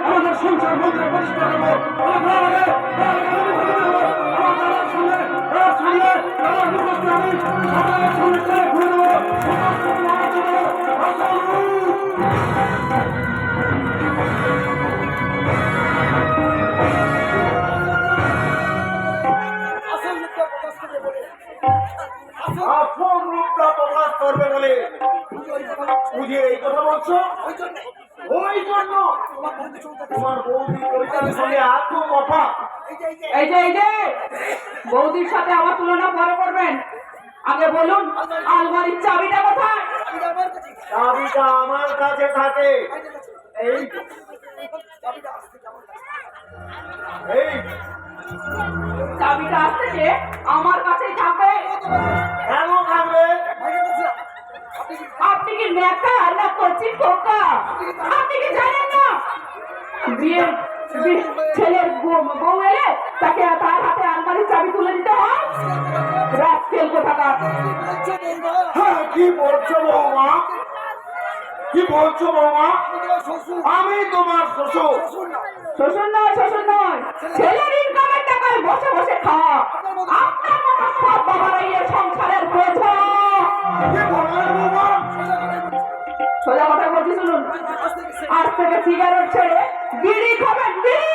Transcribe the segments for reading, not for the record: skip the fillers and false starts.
আমাদের সংসার মন্ত্রে প্রতিষ্ঠা করবো। আসল রূপটা প্রকাশ করবে বলে বুঝে এই কথা বলছো? ওই জন্য তোমার বৌদি পরিচালের সঙ্গে এত কথা। এই যে বৌদির সাথে আমার তুলনা পরে করবেন। আগে বলুন আলমারির চাবিটা কোথায়? চাবিটা আমার কাছে থাকে। এই এই চাবিটা আসছে যে আমার কাছেই থাকবে। কেন থাকবে? আপনি কি নেতা না করছি পোকা? আপনি কি জানেন না বিয়ের ছেলের বউ এলে তাকে তার হাতে আলমারির চাবি তুলে দিতে হয়? রাস্কেল কোথাকার। হ্যাঁ, কি বলছো বৌমা? কি বলছো বৌমা? আমি তোমার শ্বশুর। শ্বশুর নয় ছেলের ইনকামের টাকায় বসে বসে খাওয়া। আপনার মতো সব বাবারা এই সংসারের বোঝা। কি বললেন বৌমা? সোজা কথা বলছি শুনুন, আজ থেকে সিগারেট ছেড়ে বিড়ি খাবেন, বিড়ি।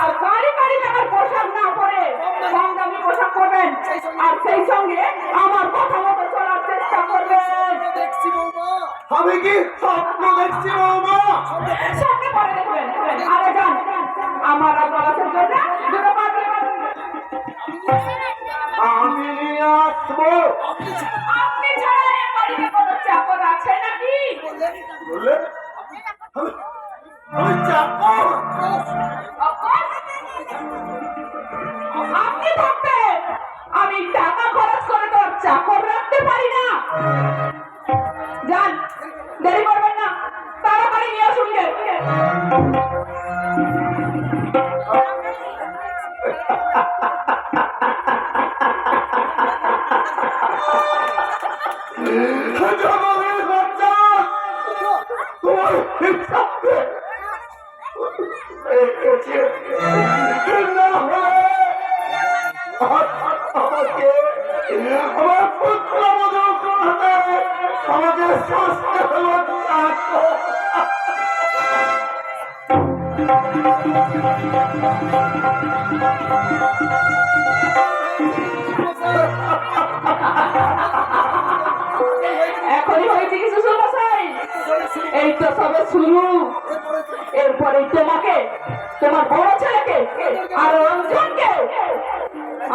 আর গাড়ি টাকার পোশাক না পরে কম দামি পোশাক পরবেন। আর সেই সঙ্গে আমার কথা মতো চলার চেষ্টা করবেন। আমি কি স্বপ্ন দেখছি বৌমা? সামনে পরে দেখবেন। আরে যান, আমার আর গলাচের জন্য দুটো পাত্র আমি নিয়ে আসবো। আপনি ছাড়া এ বাড়িতে কোনো চাকর আছে নাকি? বললে আমি চাকর? আপনি ভাববেন আমি টাকা খরচ করে তো চাকর রাখতে পারি না। যান, দেরি করবেন না, তাড়াতাড়ি নিয়ে আসুন গে। জগতের বাচ্চা, তোমার সাথে না হলে আমাকে আমার পুত্র আমাকে শাস্তি হলো চাকর। এখনই হয়েছে কিছু শুনবো চাই? এই তো সবে শুরু। এরপরে তোমাকে, তোমার বড় ছেলেকে আর রঞ্জনকে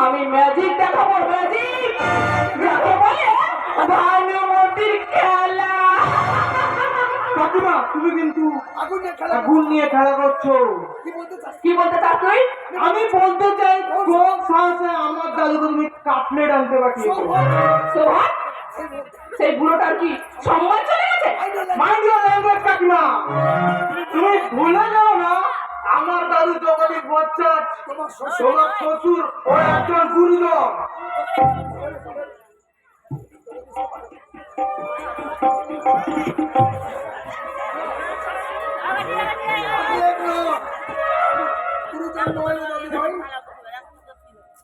আমি ম্যাজিক দেখাবো। ম্যাজিক যাকে বলে ভানুমতির খেলা। কাকিমা, তুমি কিন্তু আগুন নিয়ে খেলা করছো। কি বলতে চাস তুই? আমি বলতে চাই কোন সাহসে আমার দাদু তুমি কাটলেট আনতে পাঠিয়েছো? সোহান, সেই বুড়োটার কি সম্মান চলে গেছে? মাইন্ড ইওর ল্যাঙ্গুয়েজ কাকিমা। তুমি ভুলে যাও না আমার দাদু জগদীশ বচ্চন, তোমার শ্বশুর ও একজন গুরুজন।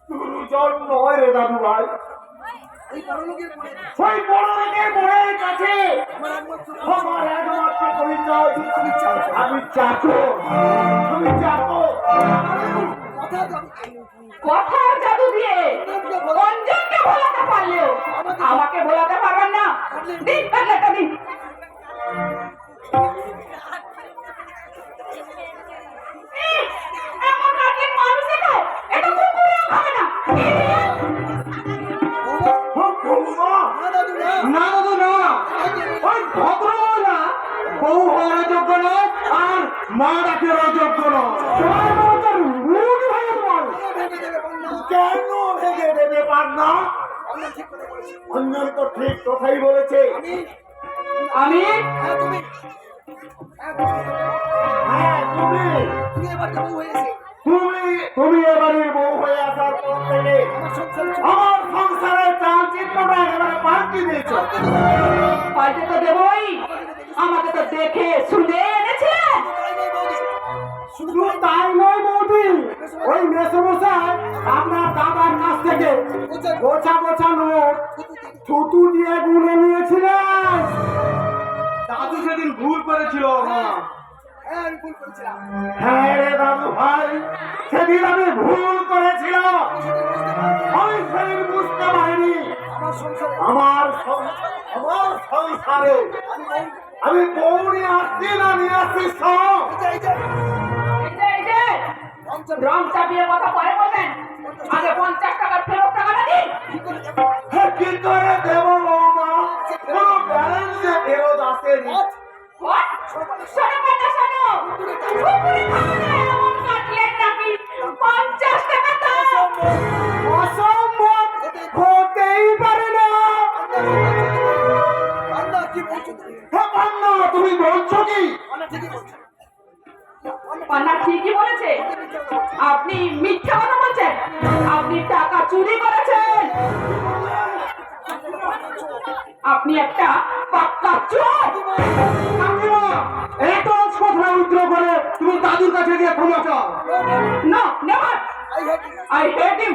গুরুজন নয় রে দাদু ভাই, ওই বড় লোকের বউয়ের কাছে আমার একমাত্র পরিচয় আমি চাকর। আমি চাকর। কথার জাদু দিয়ে রঞ্জনকে ভোলাতে পারলেও আমাকে ভোলাতে পারবেন না। দিন কাটলেটা দিন। এমন কাটলেট মানুষে খায়, এটা কুকুরেও খাবে না। না দাদু না, ওই ভদ্রমহিলা বউ হওয়ার যোগ্য নয় আর মা ডাকের যোগ্য নয়। কেন ভেঙে দেবে পান্না? অন্যের তো ঠিক কথাই বলেছে। আমি হ্যাঁ, তুমি এবারে বউ হয়ে আসার পর থেকে আমার সংসারের চালচিত্রটা একেবারে পাল্টে দিয়েছো। পাল্টে তো দেবই। আমাকে তো দেখে শুনে এনেছিলেন। শুধু তাই নয় বৌদি, ওই মেসমশাই আপনার দাদার কাছ থেকে গোছা গোছা নোট থুতু দিয়ে গুনে নিয়েছিলেন। দাদু সেদিন ভুল করেছিল। হ্যাঁ রে দাদু ভাই, সেদিন আমি ভুল করেছিলাম। আমি সেদিন বুঝতে পারিনি আমার সংসারে আমি বউ নিয়ে আসছি না নিয়ে আসছি সব। এই যে রং চাপিয়ে কথা পরে বলবেন, আগে 50 টাকার ফেরত টাকাটা দিন। হ্যাঁ, কি করে দেবো বৌমা? কোনো ব্যালেন্সে ফেরত আসেনি। What? শোনো কথা শোনো, পুকুরে থাকতে এমন কাটলেন নাকি 50 টাকা দাও। অসম্ভব, হতেই পারে না। হ্যাঁ পান্না, তুমি বলছো কি? পান্না ঠিকই বলেছে, আপনি মিথ্যা কথা বলছেন, আপনি টাকা চুরি করেছেন, আপনি একটা পাক্কা চোর। কাকিমা, এত কথা উদ্র করে তুমি দাদুর কাছে গিয়ে ক্ষমা চাও। No, never. I hate him.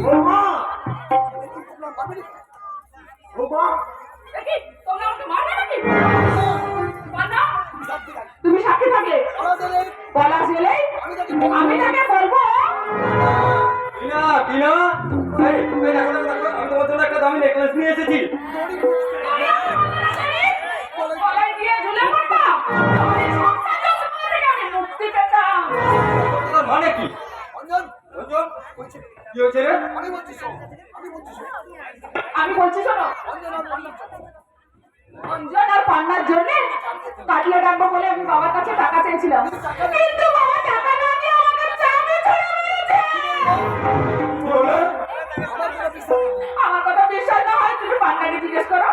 বৌমা, বৌমা, দেখি, তোমরা আমাকে মারবে নাকি? পান্না, তুমি সাক্ষী থাকে পলাশ গেলেই আমি তাকে বলবো। টিনা, টিনা, এই তুমি দেখো দেখো দেখো, আমি তোমার জন্য একটা দামি নেকলেস নিয়ে এসেছি। গলায় দিয়ে ঝুলে পড়বা, তাহলে সংসার যন্ত্রণা থেকে আমি মুক্তি পেতাম। কথাটার মানে কি? রঞ্জন, কি হয়েছে রে? আমি বলছি শোনো, অঞ্জন আর পান্নার জন্য কাটিয়ে ডাকবো বলে আমি বাবার কাছে টাকা চেয়েছিলাম, কিন্তু বাবা টাকা না দিয়ে আমাকে চাবি ধরে মেরেছে। কি হলো? আমার কথা বিশ্বাস না হয় তুমি পান্নাকে জিজ্ঞেস করো।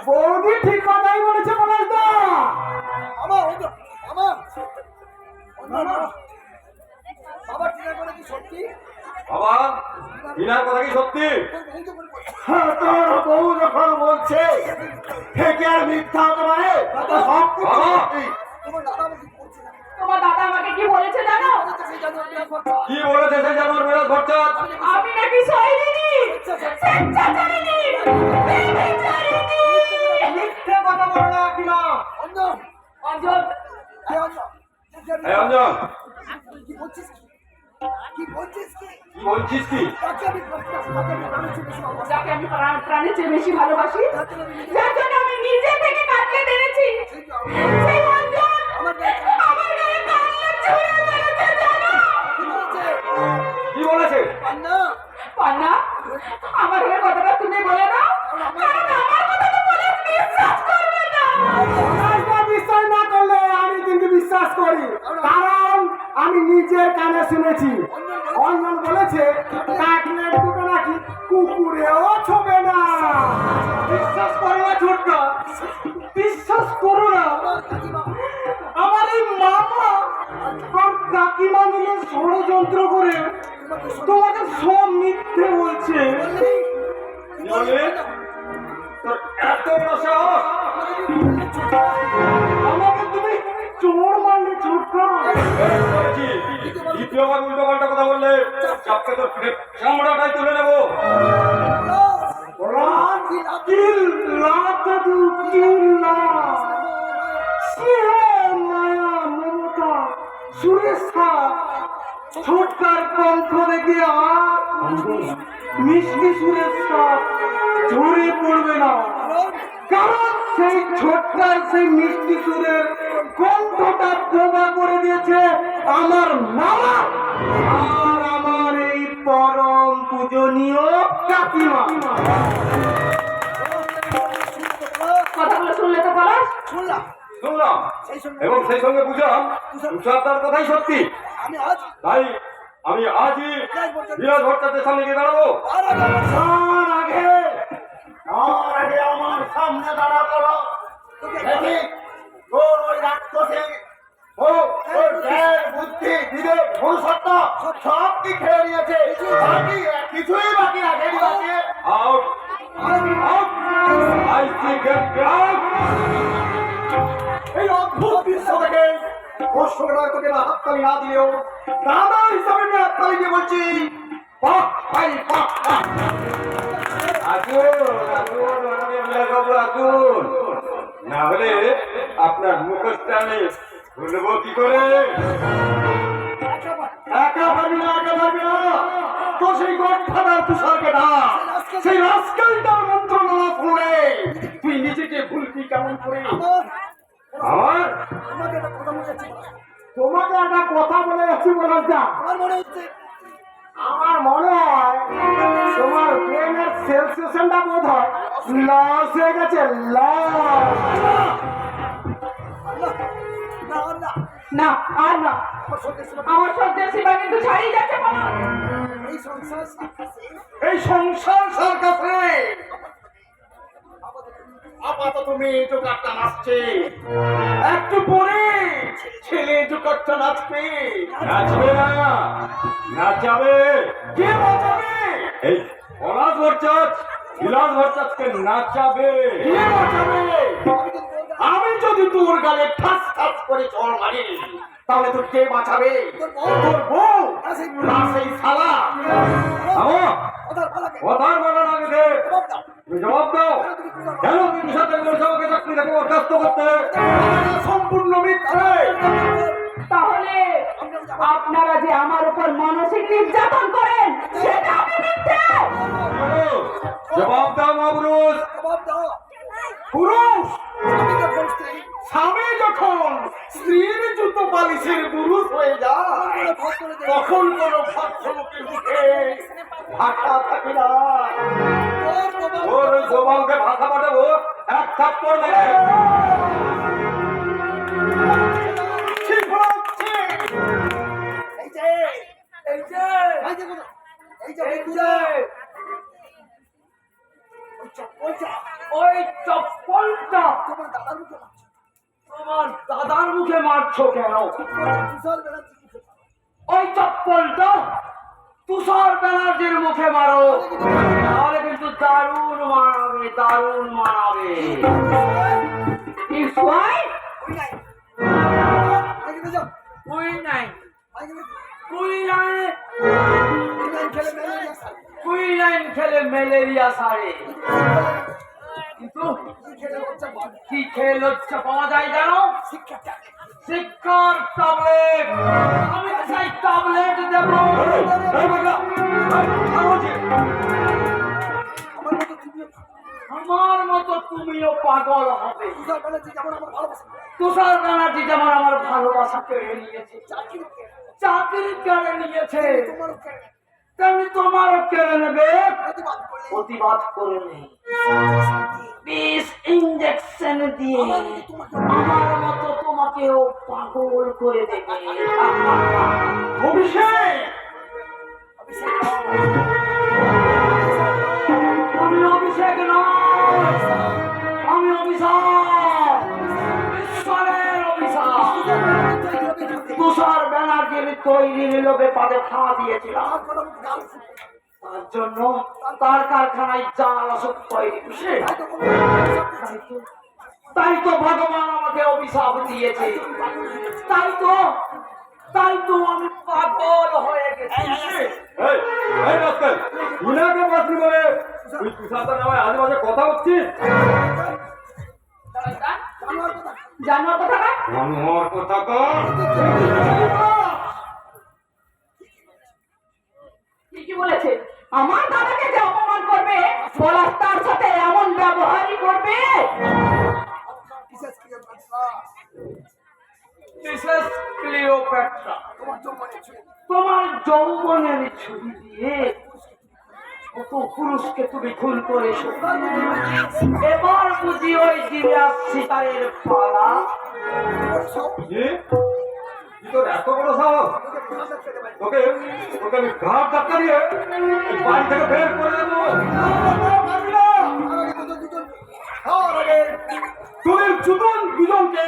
বৌদি ঠিক কথাই বলেছে পলাশদা। বাবা, টিনার কথা কি সত্যি? হ্যাঁ, তোর বউ যখন বলছে সে কি আর মিথ্যা হতে পারে? সব কিছু সত্যি। তোমার দাদা আমাকে কি বলেছে জানো? কি বলেছে সেই জানোয়ার বিরাট ভট্টাচ? আমি নাকি সহিনি, স্বেচ্ছাচারিণী, বেবিচারিণী। মিথ্যে কথা বলো না কাকিমা। অঞ্জন, এই অঞ্জন, কি বলছিস কি বলছিস কি? যাকে আমি প্রাণের চেয়ে বেশি ভালোবাসি, যার জন্য আমি নিজে থেকে কাটকে টেনেছি, সেই অঞ্জন আমার গায়ে কান্নার ছুরি মেরেছে জানো? কি বলেছে? পান্না, আমার হয়ে কথাটা তুমি বলে দাও, কারণ আমার কথা তো বলে বিশ্বাস করবে না। পলাশদা বিশ্বাস না করলে আমি কিন্তু বিশ্বাস করি, কারণ আমি নিজের কানে শুনেছি। অঞ্জন বলেছে কাটলেট দুটো নাকি কুকুরেও ছোবে না। বিশ্বাস করো না ছোট্টা, বিশ্বাস করো না। আমার এই মামা আর কাকিমা মিলে ষড়যন্ত্র করে তোমাকে সব মিথ্যে বলছে। কি বললি? তোর এত বড় সাহস? আমাকে তুমি চোর মারলে ছোট্টা। বলেছি, দ্বিতীয়বার উল্টো পাল্টা কথা বললে চাপকে তোর পিঠে চামড়াটাই তুলে নেবো। চিল্লা দাদু চিল্লা, স্নেহ মায়া মমতা সুরেশা ছোট্টার কণ্ঠ দেখে আর মিষ্টি সুরেশা ঝরে পড়বে না, কারণ সেই ছোট্টার সেই মিষ্টি সুরের কণ্ঠটা প্রভা করে দিয়েছে আমার মামা আর আমার এই পরম পূজনীয় কাকিমা। কথাগুলো শুনলে তো পলাশ? শুনলাম এবং সেই সঙ্গে বুঝলাম তুষারদার কথাই সত্যি। তাই আমি আজই বিরাজ ভট্টাচার্যের সামনে গিয়ে দাঁড়াবো। তার আগে আমার সামনে দাঁড়া করো। দেখি তোর ওই রাক্ষসী ও ওর জ্ঞান বুদ্ধি বিবেক ভবিষ্যৎ সব কি খেয়ে নিয়েছে, বাকি কিছুই বাকি রাখেনি। বাকি out out, I see get out. এই অদ্ভুত দৃশ্য থেকে ও দর্শকরা তোকে না হাততালি না দিলেও দাদা হিসাবে আমি হাততালি দিয়ে বলছি বাহ ভাই বাহ বাহ। আসুন আসুন মাননীয় বিলাসবাবু আসুন, না হলে আপনার মুখোশটা আমি খুলবো কি করে? একা পারবি না তো সেই গডফাদার তুষারকে না সেই রাস্কেলটার মন্ত্রণা শুনে তুই নিজেকে ভুলবি কেমন করে? আমার তোমাকে একটা কথা বলে যাচ্ছি বলার যা আমার মনে হয় তোমার ব্রেনের সেলসেশনটা বোধ হয় লস হয়ে গেছে, লস। না আর না, আমার সত্যের সীমা কিন্তু ছাড়িয়ে যাচ্ছে বাবা। এই সংসার সার্কাসে আপাতত মেয়ে জোকারটা নাচছে, একটু পরে ছেলে জোকারটা নাচবে। নাচবে না, নাচাবে। কে বাঁচাবে? এই পলাশ ভট্টাচ বিলাস ভট্টাচকে নাচাবে। কে বাঁচাবে? আমি যদি তোর গালে ঠাস ঠাস করে চড় মারি তাহলে তোর কে বাঁচাবে? তোর বউ না সেই শালা? আমার কথার বলার আগে দে, তুমি জবাব দাও। কেন তুমি সাথে সবাইকে চাকরি থেকে বরখাস্ত করতে? সম্পূর্ণ মিথ্যে। তাহলে আপনারা যে আমার উপর মানসিক নির্যাতন করেন সেটা আমি মিথ্যে। জবাব দাও মহাপুরুষ। পুরুষ স্বামী যখন স্ত্রীর জুতো পালিশের পুরুষ হয়ে যায় তখন কোন ভদ্রলোকের মুখে ভাষা থাকে না। ওর ওই জবাবকে ভাষা পাঠাবো এক থাপ্পড় মেরে। ঠিক হচ্ছে। ওই চপ্পলটা তোমার দাদার মুখে মারছো কেন? ওই চপ্পলটা তুষার ব্যানার্জির মুখে মারো, তাহলে কিন্তু দারুণ মানাবে, দারুণ মানাবে। কুইনাইন খেলে ম্যালেরিয়া সারে, কিন্তু কি খেয়ে লজ্জা পাওয়া যায় জানো? শিক্ষার ট্যাবলেট। আমি সেই ট্যাবলেট দেব। আমার মতো তুমিও পাগল হবে। তুষার ব্যানার্জি যেমন আমার ভালোবাসা কেড়ে নিয়েছে, চাকরি কেড়ে নিয়েছে, তেমনি তোমারও কেড়ে নেবে। প্রতিবাদ করে নেই, বিষ ইঞ্জেকশন দিয়ে আমার মতো তোমাকেও পাগল করে দেবে। অভিষেক আমি অভিষেক নয়, আমি অভিশাপ, ঈশ্বরের অভিশাপ। তুষার ব্যানার্জির তৈরি নিলবে পাদে ফা দিয়েছিলাম, তার জন্য তার কারখানায় জাল অসুখ তৈরি করছে। তাই তো ভগবান আমাকে অভিশাপ দিয়েছে, তাই তো আমি পাগল হয়ে গেছি। এই এই রাস্কেল, উনাকে বাসি বলে তুই তুষারদার নামে আজে বাজে কথা বলছিস? জানোয়ার কথা না? আমার কথা কর। ঠিকই বলেছে, আমার দাদাকে যে অপমান করবে, পলাশ তার সাথে এমন ব্যবহারই করবে। মিসেস ক্লিওপেট্রা, তোমার যৌবনের ছবি দিয়ে কত পুরুষকে তুমি খুন করেছো। এবার বুঝি ওই জিরাস শিকারের পালা। কি? কি তোর এত বড় সাহস? তোকে তোকে আমি ঘাট ধাক্কা দিয়ে এই বাড়ি থেকে বের করে দেবো। তোদের দুজনকে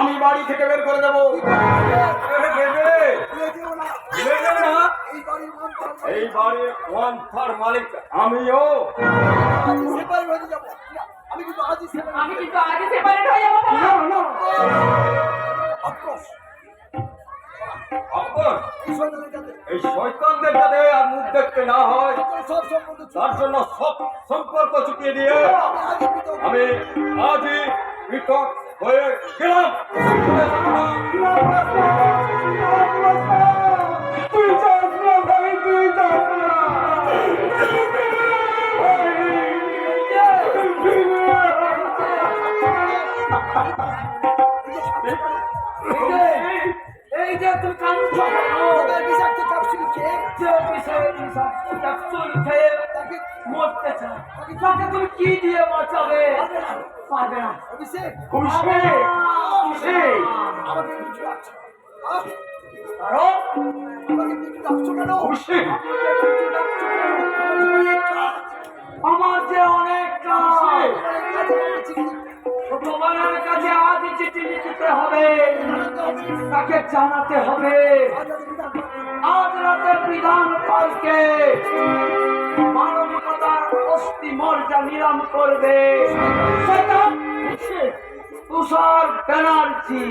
আমি বাড়ি থেকে বের করে দেবো। এই বাড়ির ওয়ান থার মালিক আমিও। আমি কিন্তু আগে সেপারেট হয়ে যাবো বাবা। লক্ষণ এই শয়তানদের যাতে আর মুখ দেখতে না হয় তার জন্য সব সম্পর্ক চুকিয়ে দিয়ে আমি আজই পৃথক হয়ে গেলাম। তুই যাস না ভাই, তুই যাস না। এই যে তুমি কাঁদছ যে ক্যাপসুল খেয়ে মরতে চাও, তাকে তুমি কি দিয়ে বাঁচাবে? পারবে না। অভিষেক, আমার যে অনেক কাজ, তোমার কাছে আজ চিঠি লিখতে হবে, তাকে জানাতে হবে আজ রাতে বিধান পালকে মানবিকতার অস্থি মর্যা নিলাম করবে সেটা তুষার ব্যানার্জি।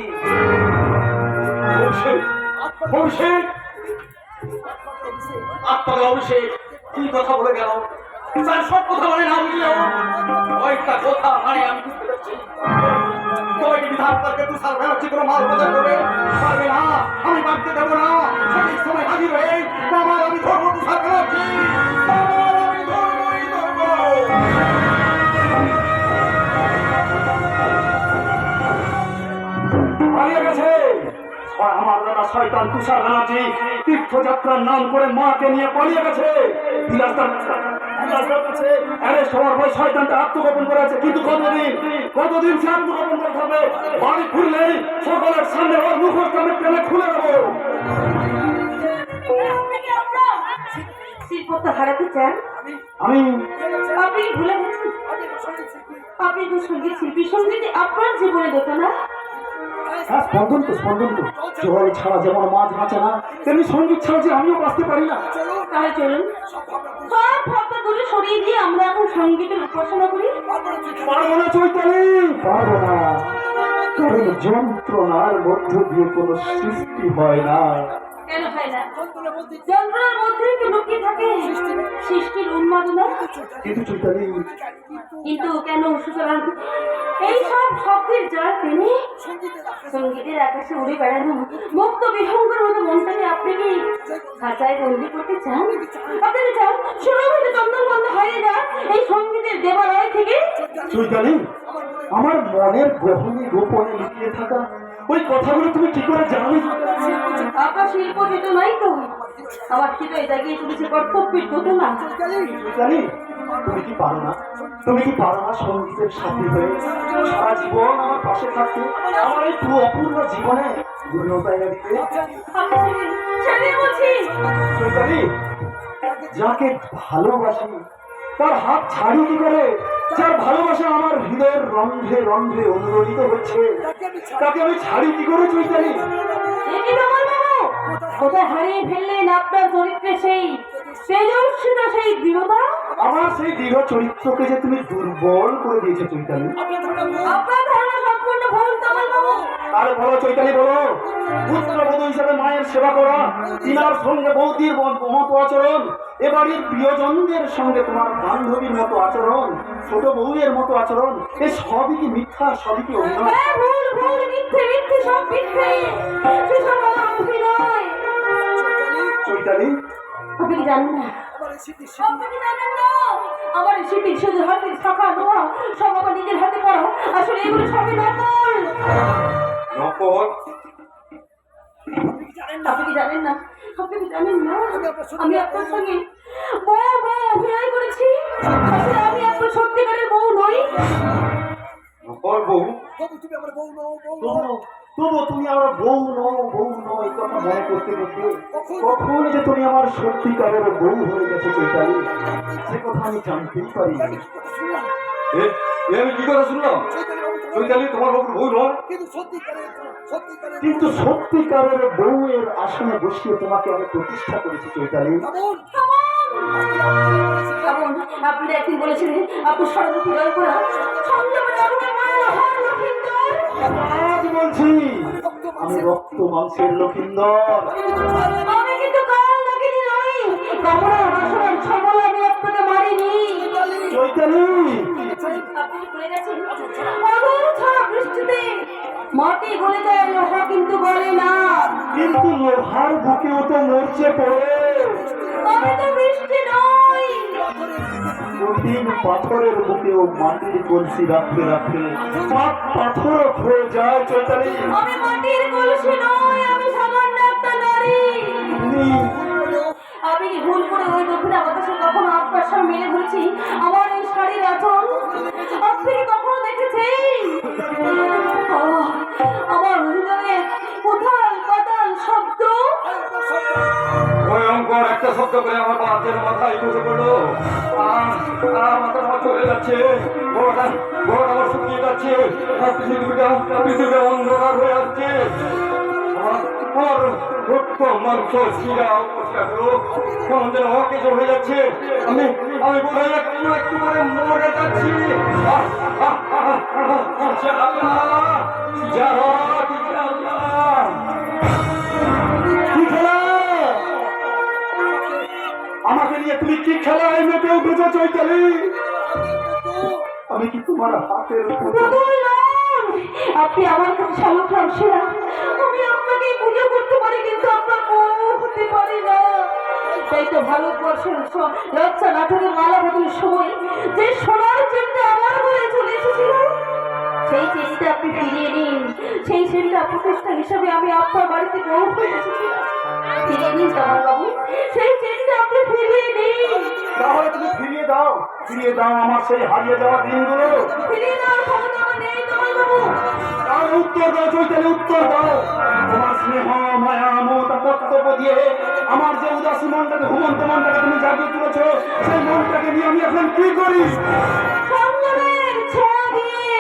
অভিষেক, আপনাকে অভিষেক কি কথা বলে গেল? তার সব কথা মানে না বুঝলেও কয়েকটা কথা মানে আমি বুঝতে পারছি। তোমাকে বিধান করতে তুষার ব্যানার্জি কোনো মাল বাজার করবে পারবে না, আমি বাড়তে দেবো না। সঠিক সময় হাজির হয়ে আমার আমি ধরবো তুষার ব্যানার্জি, আমি ধরবোই ধরবো। পালিয়ে গেছে আমার দাদা শয়তান তুষার ব্যানার্জি। তীর্থযাত্রার নাম করে মাকে নিয়ে পালিয়ে গেছে। অ্যারেস্ট হওয়ার পর শয়তানটা আত্মগোপন করে আছে, কিন্তু কতদিন সে আত্মগোপন করে থাকবে? বাড়ি খুললেই সকলের সামনে ওর মুখোশটা আমি টেনে খুলে দেবো। শিল্পটা হারাতে চান? আমি আপনি ভুলে গেছেন আপনি তো সঙ্গীত শিল্পী, সঙ্গীতে আপনার জীবনে দেখো না? হ্যাঁ, স্পন্দন তো জল ছাড়া যেমন মাছ বাঁচে না, তেমনি সঙ্গীত ছাড়া যে আমিও বাঁচতে পারি না। তাহলে চলুন সব ভাবনাগুলো সরিয়ে দিয়ে আমরা এখন সঙ্গীতের উপাসনা করি। পারবো না চৈতালি, পারবো না, কারণ যন্ত্রণার মধ্য দিয়ে কোনো সৃষ্টি হয় না। কেন হয় না? যন্ত্রণার মধ্যেই তো লুকিয়ে থাকে সৃষ্টির উন্মাদনা। কিন্তু চৈতালি, কিন্তু কেন? সুতরাং এই সব শব্দের যার তিনি সঙ্গীতের আকাশে উড়ে বেড়ানো মুক্ত বিহঙ্গের মতো মনটাকে আপনি কি খাঁচায় বন্দি করতে চান? আপনি কি চান সুরভিত চন্দন বন্ধ হয়ে যান এই সঙ্গীতের দেবালয় থেকে? চৈতালি, আমার মনের গহনে গোপনে লুকিয়ে থাকা ওই কথাগুলো তুমি কি করে জানলে? আপনার শিল্প চেতনাই তো আমার হৃদয় জাগিয়ে তুলেছে কর্তব্যের চেতনা। চৈতালি, তুমি কি পারো না? তুমি কি পারো না সঙ্গীতের সাথী হয়ে সারা জীবন আমার পাশে থাকতে, আমার এই অপূর্ণ জীবনে পূর্ণতা এনে দিতে? চৈতালি, যাকে ভালোবাসি তার হাত ছাড়ি কি করে? যার ভালোবাসা আমার হৃদয়ের রন্ধ্রে রন্ধ্রে অনুরোধিত হচ্ছে, তাকে আমি ছাড়ি কি করে? চৈতালি, কোথায় হারিয়ে ফেললেন আপনার চরিত্রে সেই তেজস্বিত সেই দৃঢ়তা? আমার সেই দৃঢ় চরিত্রকে যে তুমি দুর্বল করে দিয়েছো চৈতালি। আপনার ধারণা সম্পূর্ণ ভুল তমাল বাবু। আরে বলো চৈতালি, বলো। পুত্রবধূ হিসেবে মায়ের সেবা করা, তিনার সঙ্গে বৌদির মতো আচরণ, এবাড়ির প্রিয়জনদের সঙ্গে তোমার বান্ধবীর মতো আচরণ, ছোট বউয়ের মতো আচরণ, এ সবই কি মিথ্যা? সবই কি অভিনয়? ভুল ভুল, মিথ্যে মিথ্যে, সব মিথ্যে, সেসব আমার অভিনয়। চৈতালি, আপনি কি জানেন না? আপনি কি জানেন না? আমার এই স্মৃতি শুধু হাতের শাখা নোয়া, সব আমার নিজের হাতে করা। আসলে এগুলো সবই নকল। নকল? আপনি কি জানেন না? আপনি কি জানেন না? আমি আপনার সঙ্গে বউ অভিনয় করেছি। আসলে আমি আপনার সত্যিকারের বউ নই। নকল বউ? তবু তুমি আমার বউ নও এই কথা মনে করতে করতে কখন যে তুমি আমার সত্যিকারের বউ হয়ে গেছে চৈতালি, সে কথা আমি জানতেই পারি। আমি কি কথা শুনলাম? চৈতালি তোমার বাবুর বউ নয়? কিন্তু সত্যিকারের বউয়ের আসনে বসিয়ে তোমাকে আমি প্রতিষ্ঠা করেছি চৈতালি। আপনি একদিন বলেছিলেন আপনি সর্বতি জয় করা আজ বলছি আমি রক্ত মাংসের লক্ষিন্দর। আমি কিন্তু কাল নাগিনী নই, কামড়ার বাসনার ছবল আমি আপনাকে মারিনি। চৈতালি, আপনি ভুলে গেছেন, অদূর ছাড়া বৃষ্টিতে মাটি গলে যায়, লোহা কিন্তু গলে না। কিন্তু লোহার বুকেও তো মরছে পড়ে। আমি তো বৃষ্টি নই। কঠিন পাথরের বুকেও মাটির কলসি রাখতে রাখতে পাথর হয়ে যায়। চৈতালি, আমি মাটির কলসি নই, আমি সামান্য একটা নারী। আমি কি ভুল করে ওই দক্ষিণা বাতাসে কখনো আপনার সঙ্গে মেলে ধরেছি আমার এই শাড়ির আঁচল? আপনি কি কখনো দেখেছেন আমার হৃদয়ে উথাল পাতাল শব্দ? ভয়ঙ্কর একটা শব্দ করে আমার বাচ্চার মাথায় বসে পড়লো। মাথা আমার চলে যাচ্ছে, গোড়াটা আমার শুকিয়ে যাচ্ছে, পৃথিবীটা অন্ধকার হয়ে আসছে। আমার রক্ত মাংস শিরা কেমন যেন অকেজ হয়ে যাচ্ছে। আমি বোধ হয় একটু করে মরে যাচ্ছি। কি খেলা? আমাকে নিয়ে তুমি কি খেলায় মেতে উঠেছো চৈতালি? আমি কি তোমার হাতের পুতুল নন, আপনি আমার কাছে শালুক রামশিরা। আমি আপনাকে পুজো করতে পারি কিন্তু আপনার বউ হতে পারি না। তাই তো ভারতবর্ষের লজ্জা নাটকের মালা বদলের সময় যে সোনার চেনটা আমার বলে চলে এসেছিল, সেই চেনটা আপনি ফিরিয়ে নিন। সেই চেনটা প্রতিষ্ঠা হিসাবে আমি আপনার বাড়িতে বউ হয়ে এসেছিলাম। ফিরিয়ে নিন জামাল বাবু, সেই চেনটা আপনি ফিরিয়ে নিন। তাহলে তুমি ফিরিয়ে দাও আমার সেই হারিয়ে যাওয়া দিনগুলো। ফিরিয়ে দেওয়ার ক্ষমতা আমার নেই জামাল বাবু। তার উত্তর দাও চৈতালি, উত্তর দাও। তোমার স্নেহ মায়া মমতা কর্তব্য দিয়ে আমার যে উদাসী মনটাকে, ঘুমন্ত মনটাকে তুমি জাগিয়ে তুলেছো, সেই মনটাকে নিয়ে আমি এখন কি করি? সংগ্রামের ছোঁয়া দিয়ে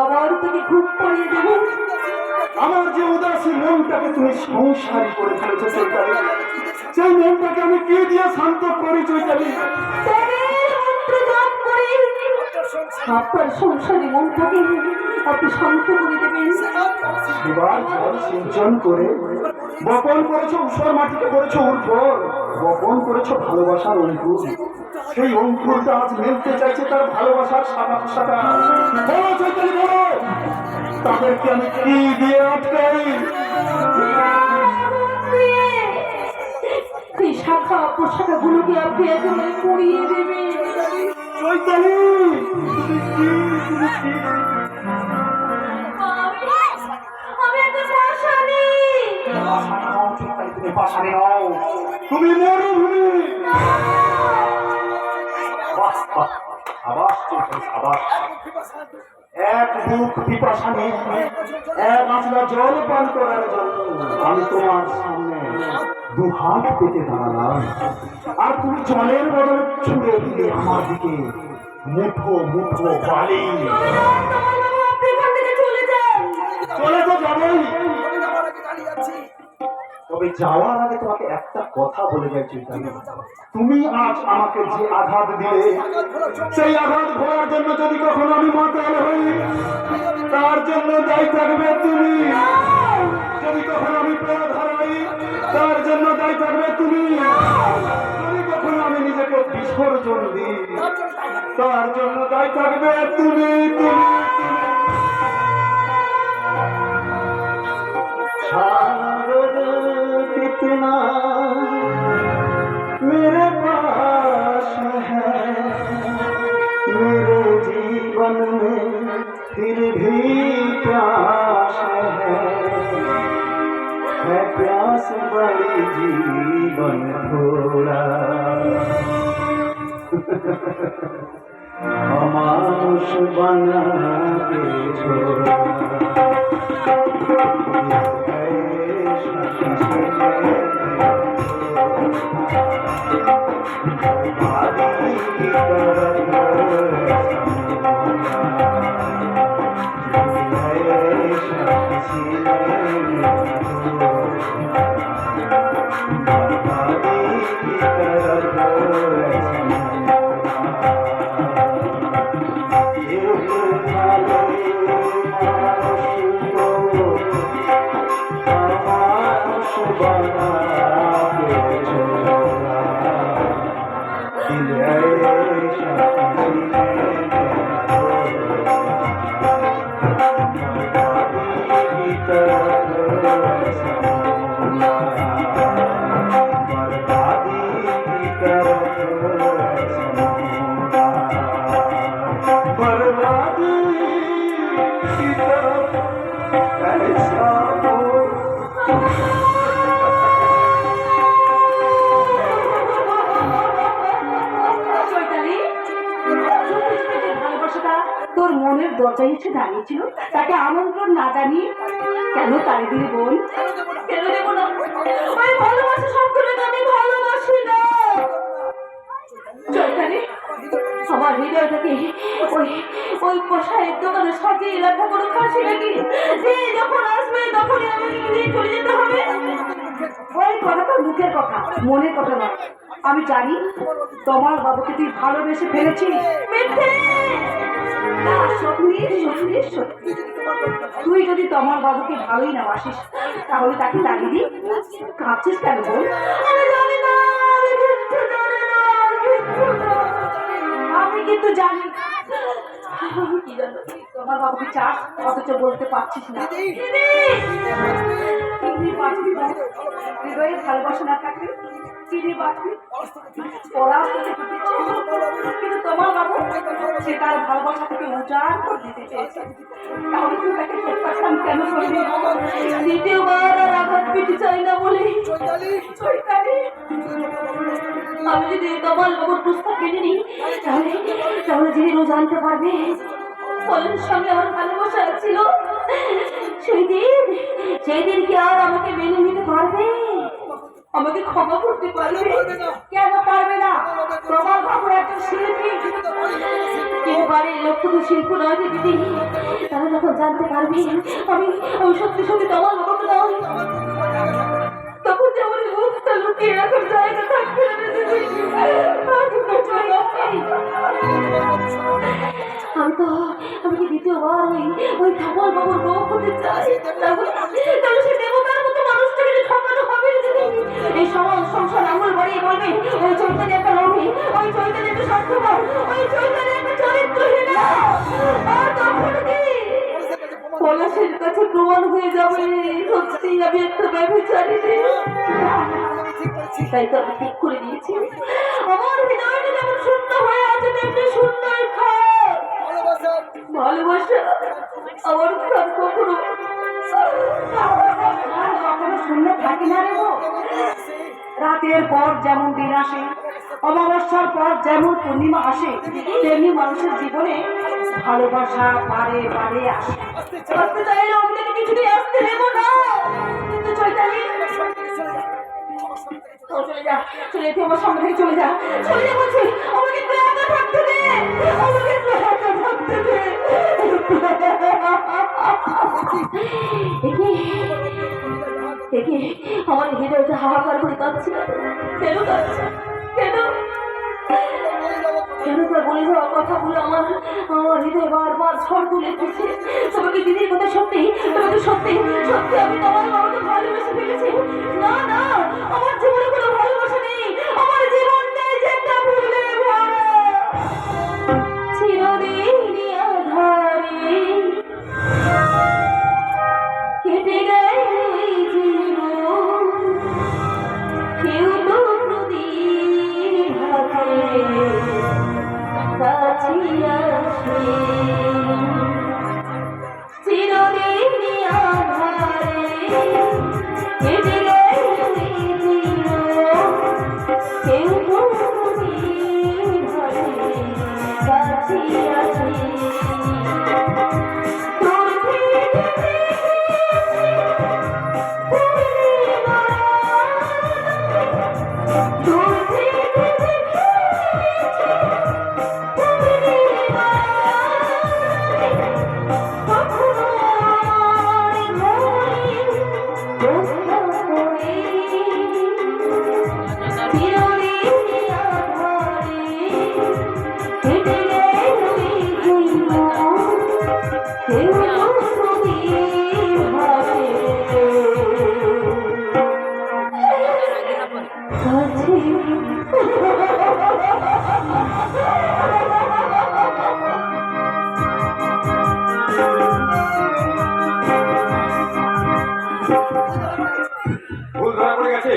আবার তুমি ঘুম পাড়িয়ে দেবো। আমার যে উদাসী মনটাকে তুমি সংসারী করে ফেলেছো চৈতালি, সেই মনটাকে আমি কি দিয়ে শান্ত করি চৈতালি? ত্যাগের মন্ত্র জপ করে আপনার সংসারী মনটাকে আপনি শান্ত করে দেবেন। এবার জল সিঞ্চন করে বপন করেছো উষর মাটিকে করেছো উর্বর, বপন করেছো ভালোবাসার অঙ্কুর। সেই অঙ্কুরটা আজ মেলতে চাইছে তার ভালোবাসার শাখা শাখা। বলো চৈতালি, বলো তাদেরকে আমি কি দিয়ে আটকাই? এই শাখা প্রশাখা গুলোকে আপনি একেবারে পড়িয়ে দেবেন। চৈতালি, আমি একটা পাষাণী। তুমি পাষাণী নও, তুমি মরুভূমি। এক বুক পিপাসা নিয়ে এক আঁচলা জল পান করার জন্য আমি তোমার সামনে দু হাত পেতে দাঁড়ালাম, আর তুমি জলের বদলে ছুঁড়ে দিলে আমার দিকে মুঠো মুঠো বালি। আপনি এখান থেকে চলে যান। চলে তো যাবই, তবে যাওয়ার আগে তোমাকে একটা কথা বলে যাই চৈতালি। তুমি আজ আমাকে যে আঘাত দিলে, সেই আঘাত ভরার জন্য যদি কখনো আমি মাতাল হই, তার জন্য দায়ী থাকবে তুমি। যদি কখনো আমি প্রাণ হারাই, তার জন্য দায়ী থাকবে তুমি। যদি কখনো আমি নিজেকে বিসর্জন দিই, তার জন্য দায়ী থাকবে তুমি। कितना मेरे पास है, मेरे जीवन में फिर भी प्यास है प्यास बड़ी जीवन थोड़ा। अमानुष बना के छोड़ा। চৈতালি, ভালোবাসাটা তোর মনের দরজায় এসে দাঁড়িয়েছিল, তাকে আমন্ত্রণ না জানিয়ে কেন তাড়ি দিলি বল? কেন দেব না? ওই ভালোবাসা সম্পর্কে আমি ভালোবাসি না। চৈতালি, আমার হৃদয়টাকে ওই ওই কষায়ের দোকানে সাজিয়ে রাখা কোনো খাসি নাকি যে যখন আসবে তখনই আমাকে নিয়ে চলে যেতে হবে? ওই কথাটা মুখের কথা, মনের কথা নয়। আমি জানি তোমার বাবুকে তুই ভালোবেসে ফেলেছিস। মিথ্যে না, সত্যি সত্যি সত্যি। তুই যদি তোমার বাবুকে ভালোই না বাসিস তাহলে তাকে তাড়িয়ে দি। কাঁদছিস কেন বল? আমি জানি না, আমি কিচ্ছু জানি না, কিচ্ছু না। আমি কিন্তু জানি কি জানো, তোমার বাবুকে চাস অথচ বলতে পারছিস না। দিদি বাঁচবি বল? হৃদয়ে ভালোবাসা না থাকলে দিদি বাঁচবি? ওরা তোকে দিচ্ছে, কিন্তু তোমার বাবু সে তার ভালোবাসা থেকে উজাড় করে দিতে চেয়েছে। তাহলে তুই তাকে প্রত্যাখ্যান কেন করবি? দ্বিতীয়বার আর আঘাত পেতে চাই না বলে। চৈতালি, আমি যদি তোমার বাবুর প্রস্তাব মেনে নিই তাহলে তাহলে যিনি রোজ আনতে পারবে ফলের সঙ্গে আমার ভালোবাসা ছিল, সেই দিন কি আর আমাকে মেনে নিতে পারবে? আমাকে ক্ষমা করতে পারবে? কেন পারবে না? তোমার বাবু একজন শিল্পী, কেউ বাড়ির লোক তো শিল্প নয় যে দিদি। তারা যখন জানতে পারবে আমি আমি সত্যি সত্যি তোমার বাবাকে নয়, তখন যে আমার মুখটা লুকিয়ে রাখার জায়গা থাকবে না দিদি। আমি কি দ্বিতীয়বার ওই ঠাকুর বাবুর বউ হতে চাই? তাহলে সে দেবতার মতো মানুষটাকে ঠকানো হবে দিদি। এই সমাজ সংসার আঙুল বাড়িয়ে বলবে ওই চৈতালি একটা লোভী, ওই চৈতালি একটা স্বার্থপর, ওই চৈতালি একটা চরিত্রহীন। আর তখন কি পলাশের কাছে প্রমাণ হয়ে যাবে সত্যি আমি একটা ব্যভিচারী। তাই তো আমি ঠিক করে দিয়েছি আমার হৃদয়টা যেমন শূন্য হয়ে আছে তেমনি শূন্যই খায়। ভালোবাসা আমার প্রাণ কখনো শূন্য থাকে না রে। রাতের পর যেমন দিন আসে, অমাবস্যার পর যেমন পূর্ণিমা আসে, তেমনি মানুষের জীবনে ভালোবাসা বারে বারে আসে। আসতে চাইলে আমি তাকে কিছুতেই আসতে দেবো না। কিন্তু চৈতালি চলে যা, চলে যেতে আমার সামনে থেকে চলে যা, চলে যা বলছি। আমাকে একটু একা থাকতে দে, আমাকে একটু একা থাকতে দে। আমার হৃদয়টা হাহাকার করে কাঁদছে। কেন কাঁদছে? কেন কেন তার বলে যাওয়া কথাগুলো আমার হৃদয় বারবার ঝড় তুলে দিচ্ছে। তোমাকে দিদির কথা সত্যি, তোমাকে সত্যি সত্যি আমি তোমার বাবাকে ভালোবেসে ফেলেছি। না না, আমার জীবনে কোনো ভালোবাসা নেই, আমার জীবনটাই যেটা ভুলে ভরা। চিরদিন আধারে কেটে গেল এই জীবন, কেউ তো প্রদীপ হাতে কাছে আসে। চিরদিন আধারে কেটে গেল এই জীবন, কেউ তো প্রদীপ হাতে কাছে আসে। ভুল ধরা পড়ে গেছে।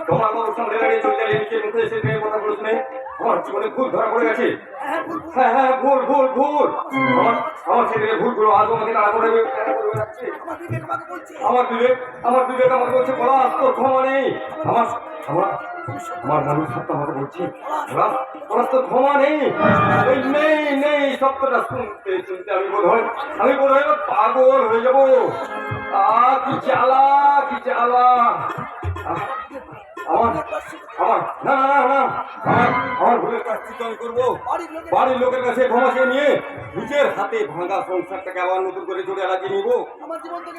তোমার বাবুর সামনে দাঁড়িয়ে চৈতালি নিজের মুখে এসে মেয়ের কথা বলে শুনে আমার জীবনে ভুল ধরা পড়ে গেছে। হ্যাঁ হ্যাঁ, ভুল ভুল ভুল। আমার ছেলের ভুলগুলো আজ আমাকে তাড়া করে যাচ্ছে। আমার বিবেক আমাকে বলছে পলাশ, তোর ক্ষমা নেই। আমার আমার আমার মনের সত্য আমাকে বলছি পলাশ, তোর ক্ষমা নেই। এই নেই নেই সত্যটা শুনতে শুনতে আমি বোধ হয় পাগল হয়ে যাবো। কি জ্বালা, কি জ্বালা। আমার আমার না না না আমার ভুলের প্রায়শ্চিত্ত আমি করবো। বাড়ির লোকের কাছে ক্ষমা চেয়ে নিয়ে নিজের হাতে ভাঙা সংসারটাকে আবার নতুন করে জোরে লাগিয়ে নিব।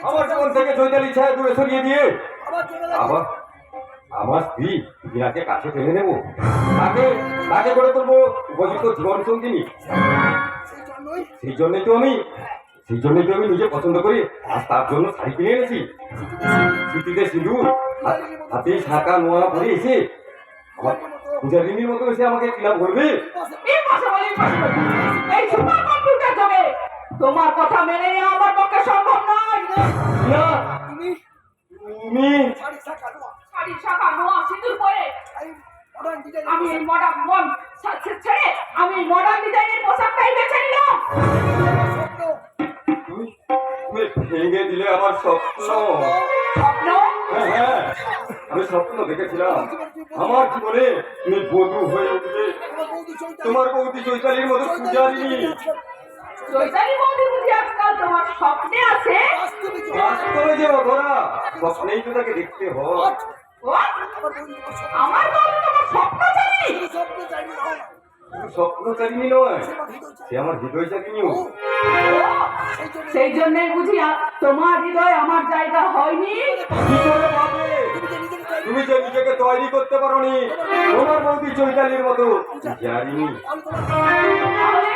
আমার জীবন থেকে চৈতালি ছায়া দূরে সরিয়ে দিয়ে আবার আমার স্ত্রী বিনাকে কাছে টেনে নেবো। তাকে করে তুলবো উপযুক্ত জীবন সঙ্গিনী। সেই জন্যই তো আমি নিজে পছন্দ করি আজ তার জন্য শাড়ি কিনে এনেছি। স্মৃতিতে সিঁদুর, হাতে শাঁখা নোয়া পরে এসে আমার পূজারিনীর মতো এসে আমাকে কিনা বলবে। এই সুপার কম্পিউটার যুগে তোমার কথা মেনে নেওয়া আমার পক্ষে সম্ভব নয়। না, তুমি শাড়ি শাখা নোয়া সিঁদুর পরে আমি এই মডার্ন ছেড়ে আমি মডার্ন ডিজাইনের পোশাকটাই বেছে নিলাম। তুমি ভেঙে দিলে আমার স্বপ্ন। স্বপ্ন? হ্যাঁ, আমি স্বপ্ন দেখেছিলাম আমার জীবনে তুমি বধূ হয়ে উঠবে, তোমার বৌদি চৈতালির মতো পূজারিনী। চৈতালি বৌদি বুঝি আজকাল তোমার স্বপ্নে আছে? বাস্তবে যে অধরা, স্বপ্নেই তো তাকে দেখতে হয়। আমার বৌদি তোমার স্বপ্ন চাই? স্বপ্নচারিণী নয়, সে আমার হৃদয়চারিণীও। সেই জন্যই বুঝি তোমার হৃদয় আমার জায়গা হয়নি। কি করে পাবে? তুমি যে নিজেকে তৈরি করতে পারোনি তোমার বৌদি চৈতালির মতো জারিনি। তাহলে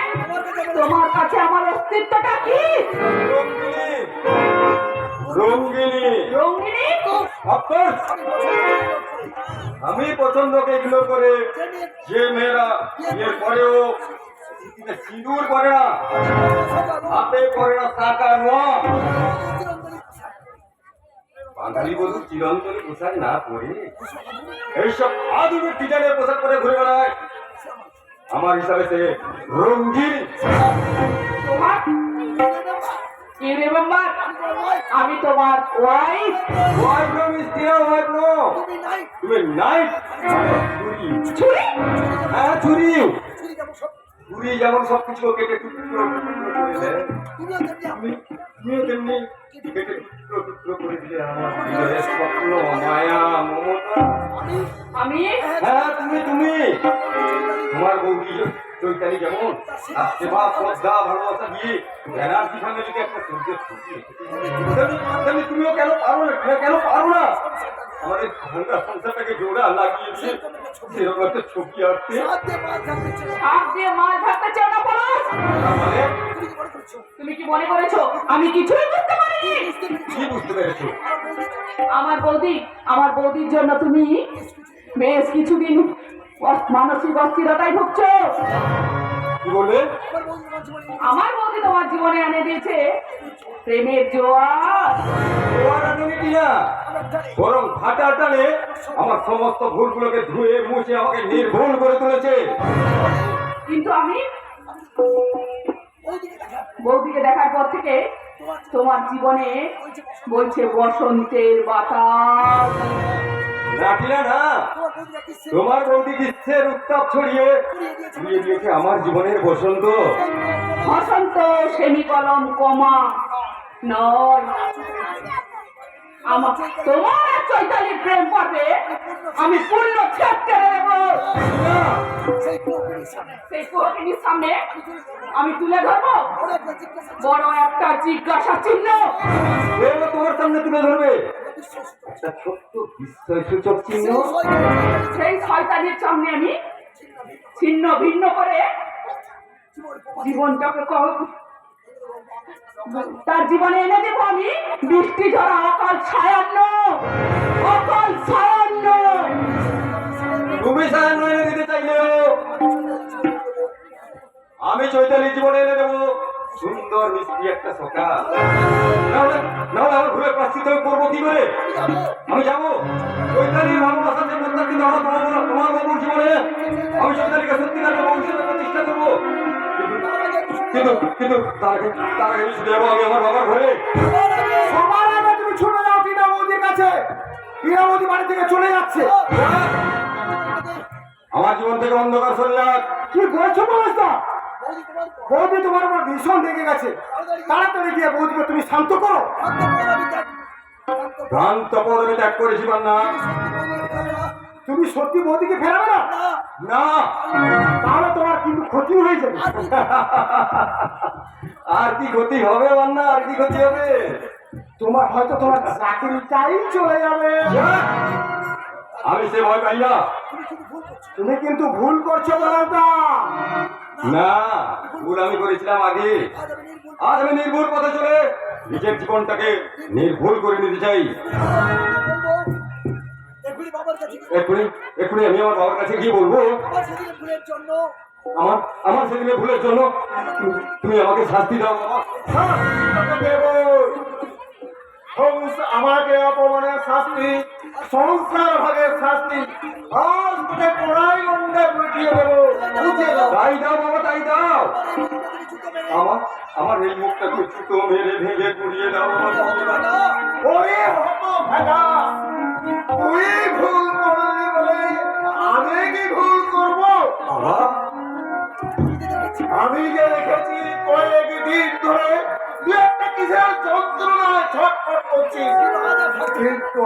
তোমার কাছে আমার অস্তিত্বটা কি? রঙ্গিনী, রঙ্গিনী, রঙ্গিনী? অফকোর্স। আমি পছন্দকে ইগনোর করে যে মেয়েরা বিয়ের পরেও সিঁদুর করে না, হাতে করে না শাঁখা নোয়া, বাঙালি বধূ চিরন্তনী পোশাক না পরে এইসব আধুনিক ডিজাইনের পোশাক পরে ঘুরে বেড়ায়, আমার হিসাবে সে রঙ্গিনী। তোমার You remember? আমি তোমার wife. Wife no miss dear wife no. তুমি নাইট চুরি। চুরি? হ্যাঁ চুরি। চুরি যেমন সবকিছু কেটে টুকরো করে দেয়, তুমিও তেমনি কেটে টুকরো করে দিলে আমার হৃদয়ের স্বপ্ন, মায়া, মমতা। আমি? হ্যাঁ তুমি তোমার বৌদি চৈতালি যেমন সেবা শ্রদ্ধা ভালোবাসা দিয়ে ব্যানার্জি ফ্যামিলিকে একটা সূর্যের ছবি তেমনি তুমিও কেন পারো না আমাদের ভাঙ্গা সংসারটাকে জোড়া লাগিয়ে দিয়ে সেরকম একটা ছবি আঁকতে। হাত দিয়ে মাছ ধরতে চাও না পলাশ? মানে তুমি কি মনে করেছো আমি কিছুই বুঝতে পারিনি? কি বুঝতে পেরেছো? আমার বৌদির জন্য তুমি বেশ কিছুদিন মানসিক অস্থিরতায় ভুগছো। কি বললে? আমার বৌদি তোমার জীবনে এনে দিয়েছে প্রেমের জোয়ার। বরং ফাটা টানে আমার সমস্ত ভুলগুলোকে ধুয়ে মুছে আমাকে নির্ভুল করে তুলেছে। কিন্তু আমি বৌদিকে দেখার পর থেকে তোমার জীবনে বলছে বসন্তের বাতাস। রাখিলা না, তোমার বৌদি গ্রীষ্মের উত্তাপ ছড়িয়ে দিয়েছে আমার জীবনের বসন্ত। বসন্ত সেমিকলম কমা নয়। আমার তোমার আর চৈতালির প্রেম পর্বে আমি পূর্ণ ছেদ করে দেব। সেই কুহকিনীর সামনে আমি তুলে ধরবো বড় একটা জিজ্ঞাসা চিহ্ন। তোমার সামনে তুলে ধরবে একটা ছোট্ট বিস্ময়সূচক চিহ্ন। সেই শয়তানির সামনে আমি ছিন্ন ভিন্ন করে জীবনটাকে তার জীবনে এনে দেবো আমি বৃষ্টি ঝরা অকাল ছায়ান্ন। তুমি ছায়ান্ন এনে দিতে চাইলেও আমি চৈতালির জীবনে এনে দেবো সুন্দর মিষ্টি একটা সকাল। নাহলে আমার ভুলের প্রাশ্চিত্য বিদ্রোহ করবো কি করে? আমি যাবো চৈতালির ভালোবাসা যে প্রত্যাখ্যিত হলো তোমার বাবুর জীবনে, আমি চৈতালিকে সত্যিকারের ভবিষ্যতে প্রতিষ্ঠা করবো। কিন্তু কিন্তু তার আগে ছুটে যাবো আমি আমার বাবার ঘরে। সবার আগে তুমি ছুটে যাও টিনা বৌদির কাছে। টিনা বৌদি বাড়ি থেকে চলে যাচ্ছে। আমার জীবন থেকে অন্ধকার সরে যাক। কি বলছো মহারাজদা? বৌদি তোমার উপর ভীষণ রেগে গেছে। তাড়াতাড়ি গিয়ে বৌদিকে তুমি শান্ত করো। ভ্রান্ত পদবি ত্যাগ করেছি বান্না। তুমি সত্যি বৌদিকে ফেরাবে না? না, তাহলে তোমার কিন্তু ক্ষতি হয়ে যাবে। আর কি ক্ষতি হবে বান্না? আর কি ক্ষতি হবে? তোমার হয়তো তোমার চাকরিটাই চলে যাবে। আমি সে ভয় পাই না। তুমি কিন্তু ভুল করছো মহারাজদা। না, ভুল আমি করেছিলাম আগে। আজ আমি নির্ভুল পথে চলে নিজের জীবনটাকে নির্ভুল করে নিতে চাই। এক্ষুনি আমি আমার বাবার কাছে গিয়ে বলবো আমার সেদিনের ভুলের জন্য তুমি আমাকে শাস্তি দাও বাবা। আমাকে অপমানের শাস্তি, সংসার ভাগের শাস্তি, আজ তোকে কোড়াই গন্ডে বুঝিয়ে দেবো। বুঝিয়ে দেবো। তাই দাও বাবা, তাই দাও। আমার এই মুখটা তুই ছুতো মেরে ভেঙে পুড়িয়ে দাও বাবা। ওরে হতভাগা, তুই ভুল করলি বলে আমি কি ভুল করবো? বাবা, আমি যে দেখেছি কয়েকদিন ধরে তুই একটা কিসের যন্ত্রণায় ছটফট করছিস, কিন্তু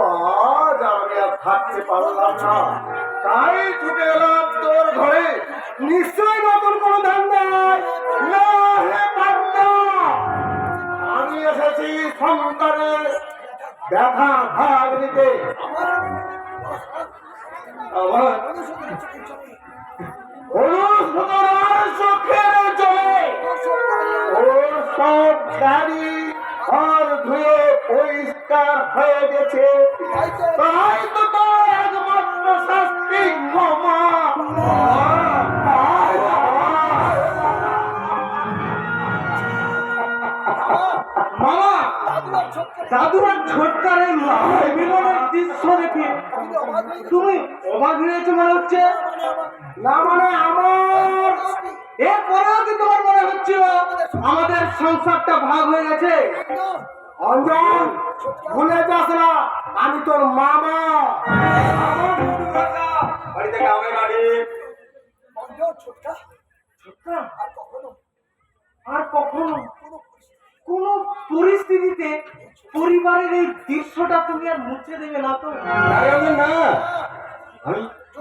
আজ আমি আর থাকতে পারলাম না, তাই ছুটে এলাম তোর ঘরে। নিশ্চয়ই নতুন কোনো ধান্দা। না হে বান্দা, আমি এসেছি সন্তানের ব্যথা ভাগ দিতে। আমার অনুশোচনার চোখের জলে ওর সব গাড়ি আর ধুয়ে পরিষ্কার হয়ে গেছে, তাই তো তোর একমাত্র শাস্তি ক্ষমা। মামা, দাদুর ছোটকারের লড়াই মিলনের দৃশ্য দেখে তুমি অবাক হয়েছো মনে হচ্ছে। না মানে আমার এরপরেও কি তোমার মনে হচ্ছিল আমাদের সংসারটা ভাগ হয়ে গেছে? অঞ্জন, ভুলে যাস না আমি তোর মামা। বাড়ি থেকে আমি গাড়ি। আর কখনো কোন পরিস্থিতিতে পরিবারের এই দৃশ্যটা তুমি আর মুছে দেবে না তো? আরে আমি না,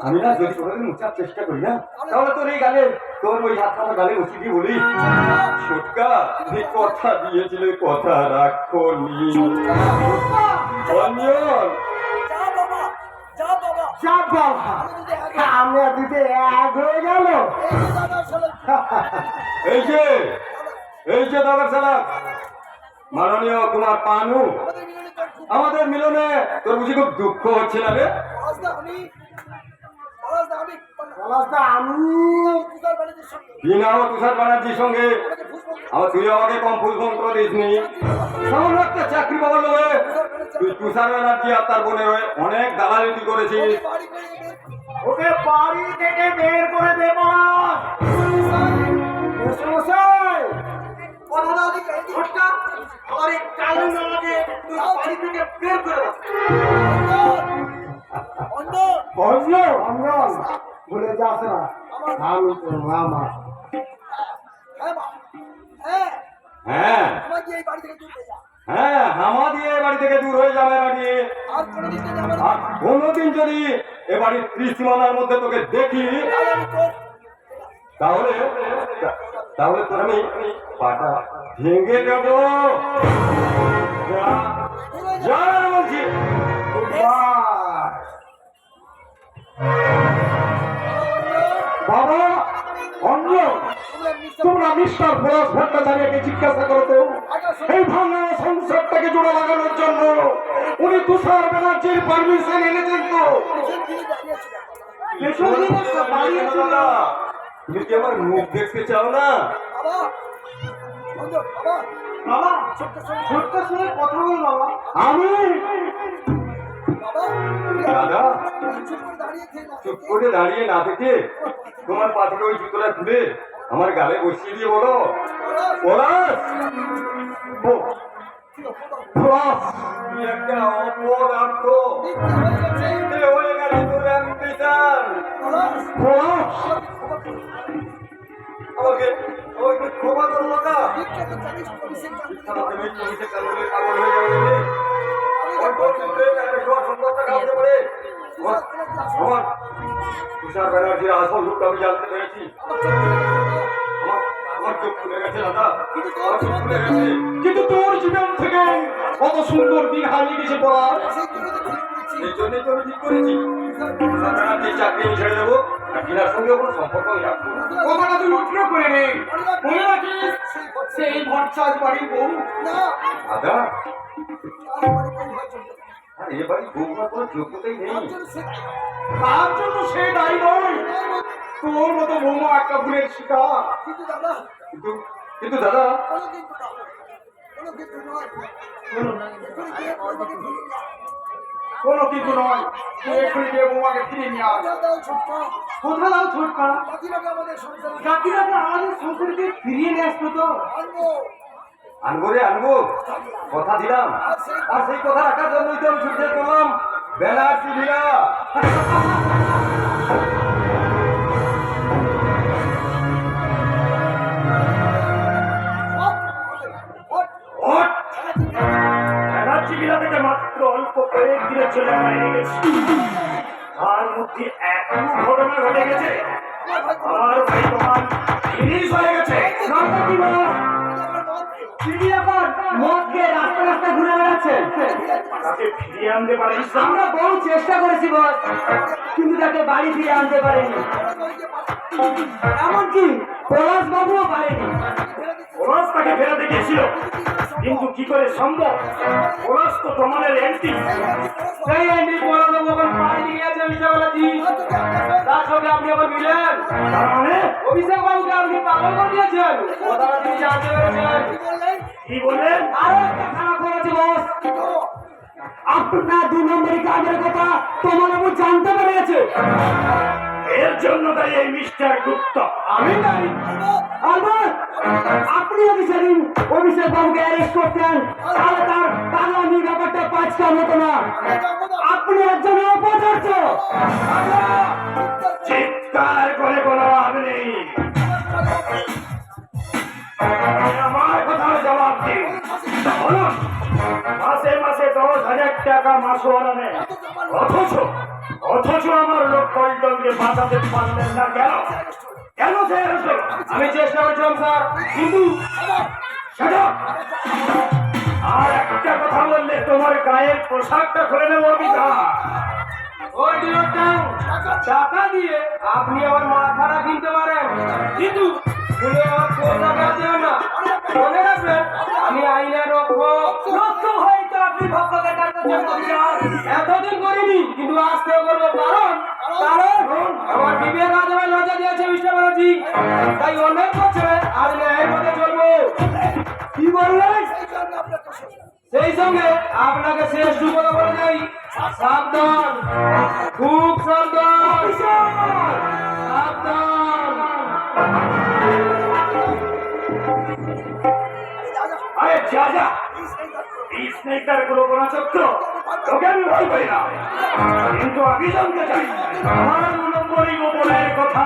আমি না যদি কোনোদিন মুছার চেষ্টা করি না, তাহলে তোর এই গালে, তোর ওই হাতটা আমার গালে বসে দিয়ে বলি, ছোটকা তুই কথা দিয়েছিলে কথা রাখোনি। অঞ্জন, যা বাবা, আমরা দুটো এক হয়ে গেল। এই যে দাদার চালাক মাননীয় কুমার পানু, আমাদের মিলনে তোর বুঝি খুব দুঃখ হচ্ছে না রে? পলাশদা, আমি বিনা ও তুষার ব্যানার্জির সঙ্গে তুই আমাকে কম ফুল মন্ত্র দিসনি। সামান্য একটা চাকরি পাওয়ার লোভে তুই তুষার ব্যানার্জি আর তার বোনের হয়ে অনেক দালালি করেছিস। ওকে বাড়ি থেকে বের করে দে পলাশ। মশাই, ছোটকা, আমার এই কালো মামাকে তুই বাড়ি থেকে বের করে দাও। অঞ্জন, ভুলে যাস না আমি তোর মামা। হ্যাঁ হ্যাঁ, হামা দিয়ে এ বাড়ি থেকে দূর হয়ে যাবে নাকি? আর কোনোদিন যদি এ বাড়ির ত্রিসীমানার মধ্যে তোকে দেখি, তাহলে তোর আমি পাটা ভেঙে দেব। যা বলছি। বাবা, অঞ্জন, তোমরা মিস্টার পলাশ ভট্টাচার্যকে জিজ্ঞাসা করো তো, এই ভাঙা সংসারটাকে জোড়া লাগানোর জন্য উনি তুষার ব্যানার্জির পারমিশন এনেছেন তো? তুমি কি আমার মুখ দেখতে চাও না? বাবা ছোট্ট শুনে কথা বল বাবা। আমি দাদা চুপ করে দাঁড়িয়ে না থেকে তোমার পা থেকে ওই জুতোটা খুলে আমার গালে বসিয়ে দিয়ে বলো পলাশ পলাশ তুই একটা অপদার্থ মিথ্যে হয়ে গেছে তোর অ্যাম্বিশন পলাশ আমাকে আমাকে ক্ষমা করো না আমাকে মৃত্যু দিতে কারণে পাগল হয়ে যাবে ওই বন্ধুদের একটা শোয়া সম্পর্কটা কাউকে বলে আমার তুষার ব্যানার্জির আসল রূপটা আমি জানতে পেরেছি আমার চোখ খুলে গেছে দাদা আমার চোখ খুলে গেছে কিন্তু তোর জীবন থেকে কত সুন্দর দিন হারিয়ে গেছে পড়া। এই জন্যই তো আমি ঠিক করেছি তুষার ব্যানার্জির চাকরি আমি ছেড়ে দেবো আর কিনার সঙ্গে কোনো সম্পর্ক আমি রাখবো না। কথাটা তুই উঠলো করে নে, মনে রাখিস সেই ভরসাজ বাড়ির বউ। দাদা আর এ বাড়ি বউমার কোনো যোগ্যতাই নেই তার জন্য সে দায়ী নয়, তোর মতো বৌমা একটা ভুলের শিকার। কিন্তু কিন্তু দাদা কোনো কিন্তু নয়, তুই এক্ষুনি গিয়ে বৌমাকে ফিরিয়ে নিয়ে আস। কোথা দাও ছোটকা, কাকিরাকে আমাদের সংসারকে ফিরিয়ে নিয়ে আসতো তো। আনবো রে আনবো কথা দিলাম আর সেই কথা রাখার জন্যই তো আমি ছুটে করলাম ব্যানার্জি ভিড়া ব্যানার্জি ভিলা থেকে মাত্র অল্প কয়েক দিনের জন্য বাইরে গেছি, তার মধ্যে এত ঘটনা ঘটে গেছে আমার ভাই তোমার জিনিস হয়ে গেছে। রাস্তা রাস্তা ঘুরে বেড়াচ্ছে, তাকে ফিরিয়ে আনতে পারিস না? আমরা বহু চেষ্টা করেছি বস, কিন্তু তাকে বাড়ি ফিরে আনতে পারেনি, এমনকি পলাশ বাবুও পারেনি। পলাশ তাকে ফেরাতে গেছিল, কিন্তু কি করে সম্ভব? পলাশ তো তোমাদের অ্যান্টি। সেই আইনি পলাশ বাবুর পাড়ি নিয়ে গেছে মিশাবালাজি, তার সঙ্গে আপনি আবার মিলেন। তার মানে অভিষেক বাবুকে আপনি পাগল করে দিয়েছেন, কথাটা তিনি জানতে পেরেছেন। কি বললেন? আরো একটা খারাপ করেছে বস, আপনার 2 নম্বরী কাজের কথা তোমার বাবু জানতে পেরেছে। এর জন্য তাই এই মিস্টার গুপ্ত। আমি তাই আলবাত আপনি যদি সেদিন অভিষেক বাবুকে অ্যারেস্ট করতেন তাহলে তার পাগলামি ব্যাপারটা পাঁচটার মতো না। আপনি একজন অপদার্থ। চিৎকার করে কোনো লাভ নেই, আমার কথার জবাব দিন। বলুন, মাসে মাসে 10,000 টাকা মাসোয়ারা নেন, অথচ আমার লোক পল্টনকে বাঁচাতে পারলেন না কেন? কেন সে আসলো? আমি চেষ্টা করছিলাম স্যার, কিন্তু Shut up! আর একটা কথা বললে তোমার গায়ের পোশাকটা খুলে নেবো আমি। ওই ডিলারটা টাকা দিয়ে আপনি আমার মাথাটা কিনতে পারেন, কিন্তু খুলে আমার পোশাক আর দেবেন না। মনে রাখবেন আমি আইনের রক্ষক হয়তো আপনি ভক্তদের কাছে এতদিন করিনি, কিন্তু আজকেও করবো। কারণ আমার বিবেক আজ আমায় লজ্জা দিয়েছে মিস্টার ব্যানার্জি, তাই অনেক বছরে আজ ন্যায়ের পথে চলবো। কি বললেন? সেই সঙ্গে আপনাকে শেষ কথা বলে যাই, সাবধান, খুব সাবধান, সাবধান। আরে যা এই স্নেকটার কোনো চক্র তোকে আমি ভয় করি না, কিন্তু আমি জানতে চাই আমার 2 নম্বরই গোপনের কথা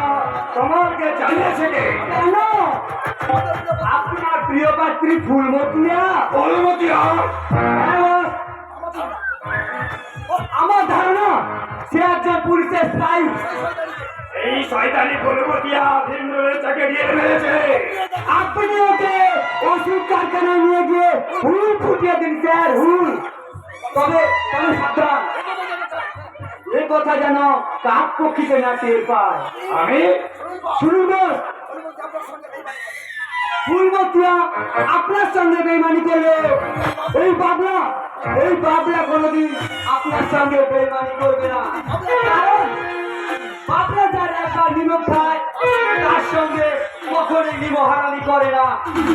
তোমাকে জানিয়েছে কে? কেন? আপনার প্রিয় পাত্রী ফুলমতিয়া। অনুমতিয়া আমার ধারণা সে একজন পুলিশের স্পাই। এই শয়তানি অনুমতিয়া ভিন্দ্রের তাকে দিয়ে ফেলেছে। আপনি ওকে ওষুধ কারখানায় নিয়ে গিয়ে হুল ফুটিয়ে দিন স্যার, হুল। তবে সাবধান, এই কথা যেন কাক পক্ষীতে না টের পায়। আমি শুনুন বস, ফুলমতিয়া আপনার সঙ্গে বেইমানি করলে এই বাবলা কোনোদিন আপনার সঙ্গে বেইমানি করবে না। কারণ বাবলা যার একবার নিমক খায় তার সঙ্গে কখনোই মহারানী করে না,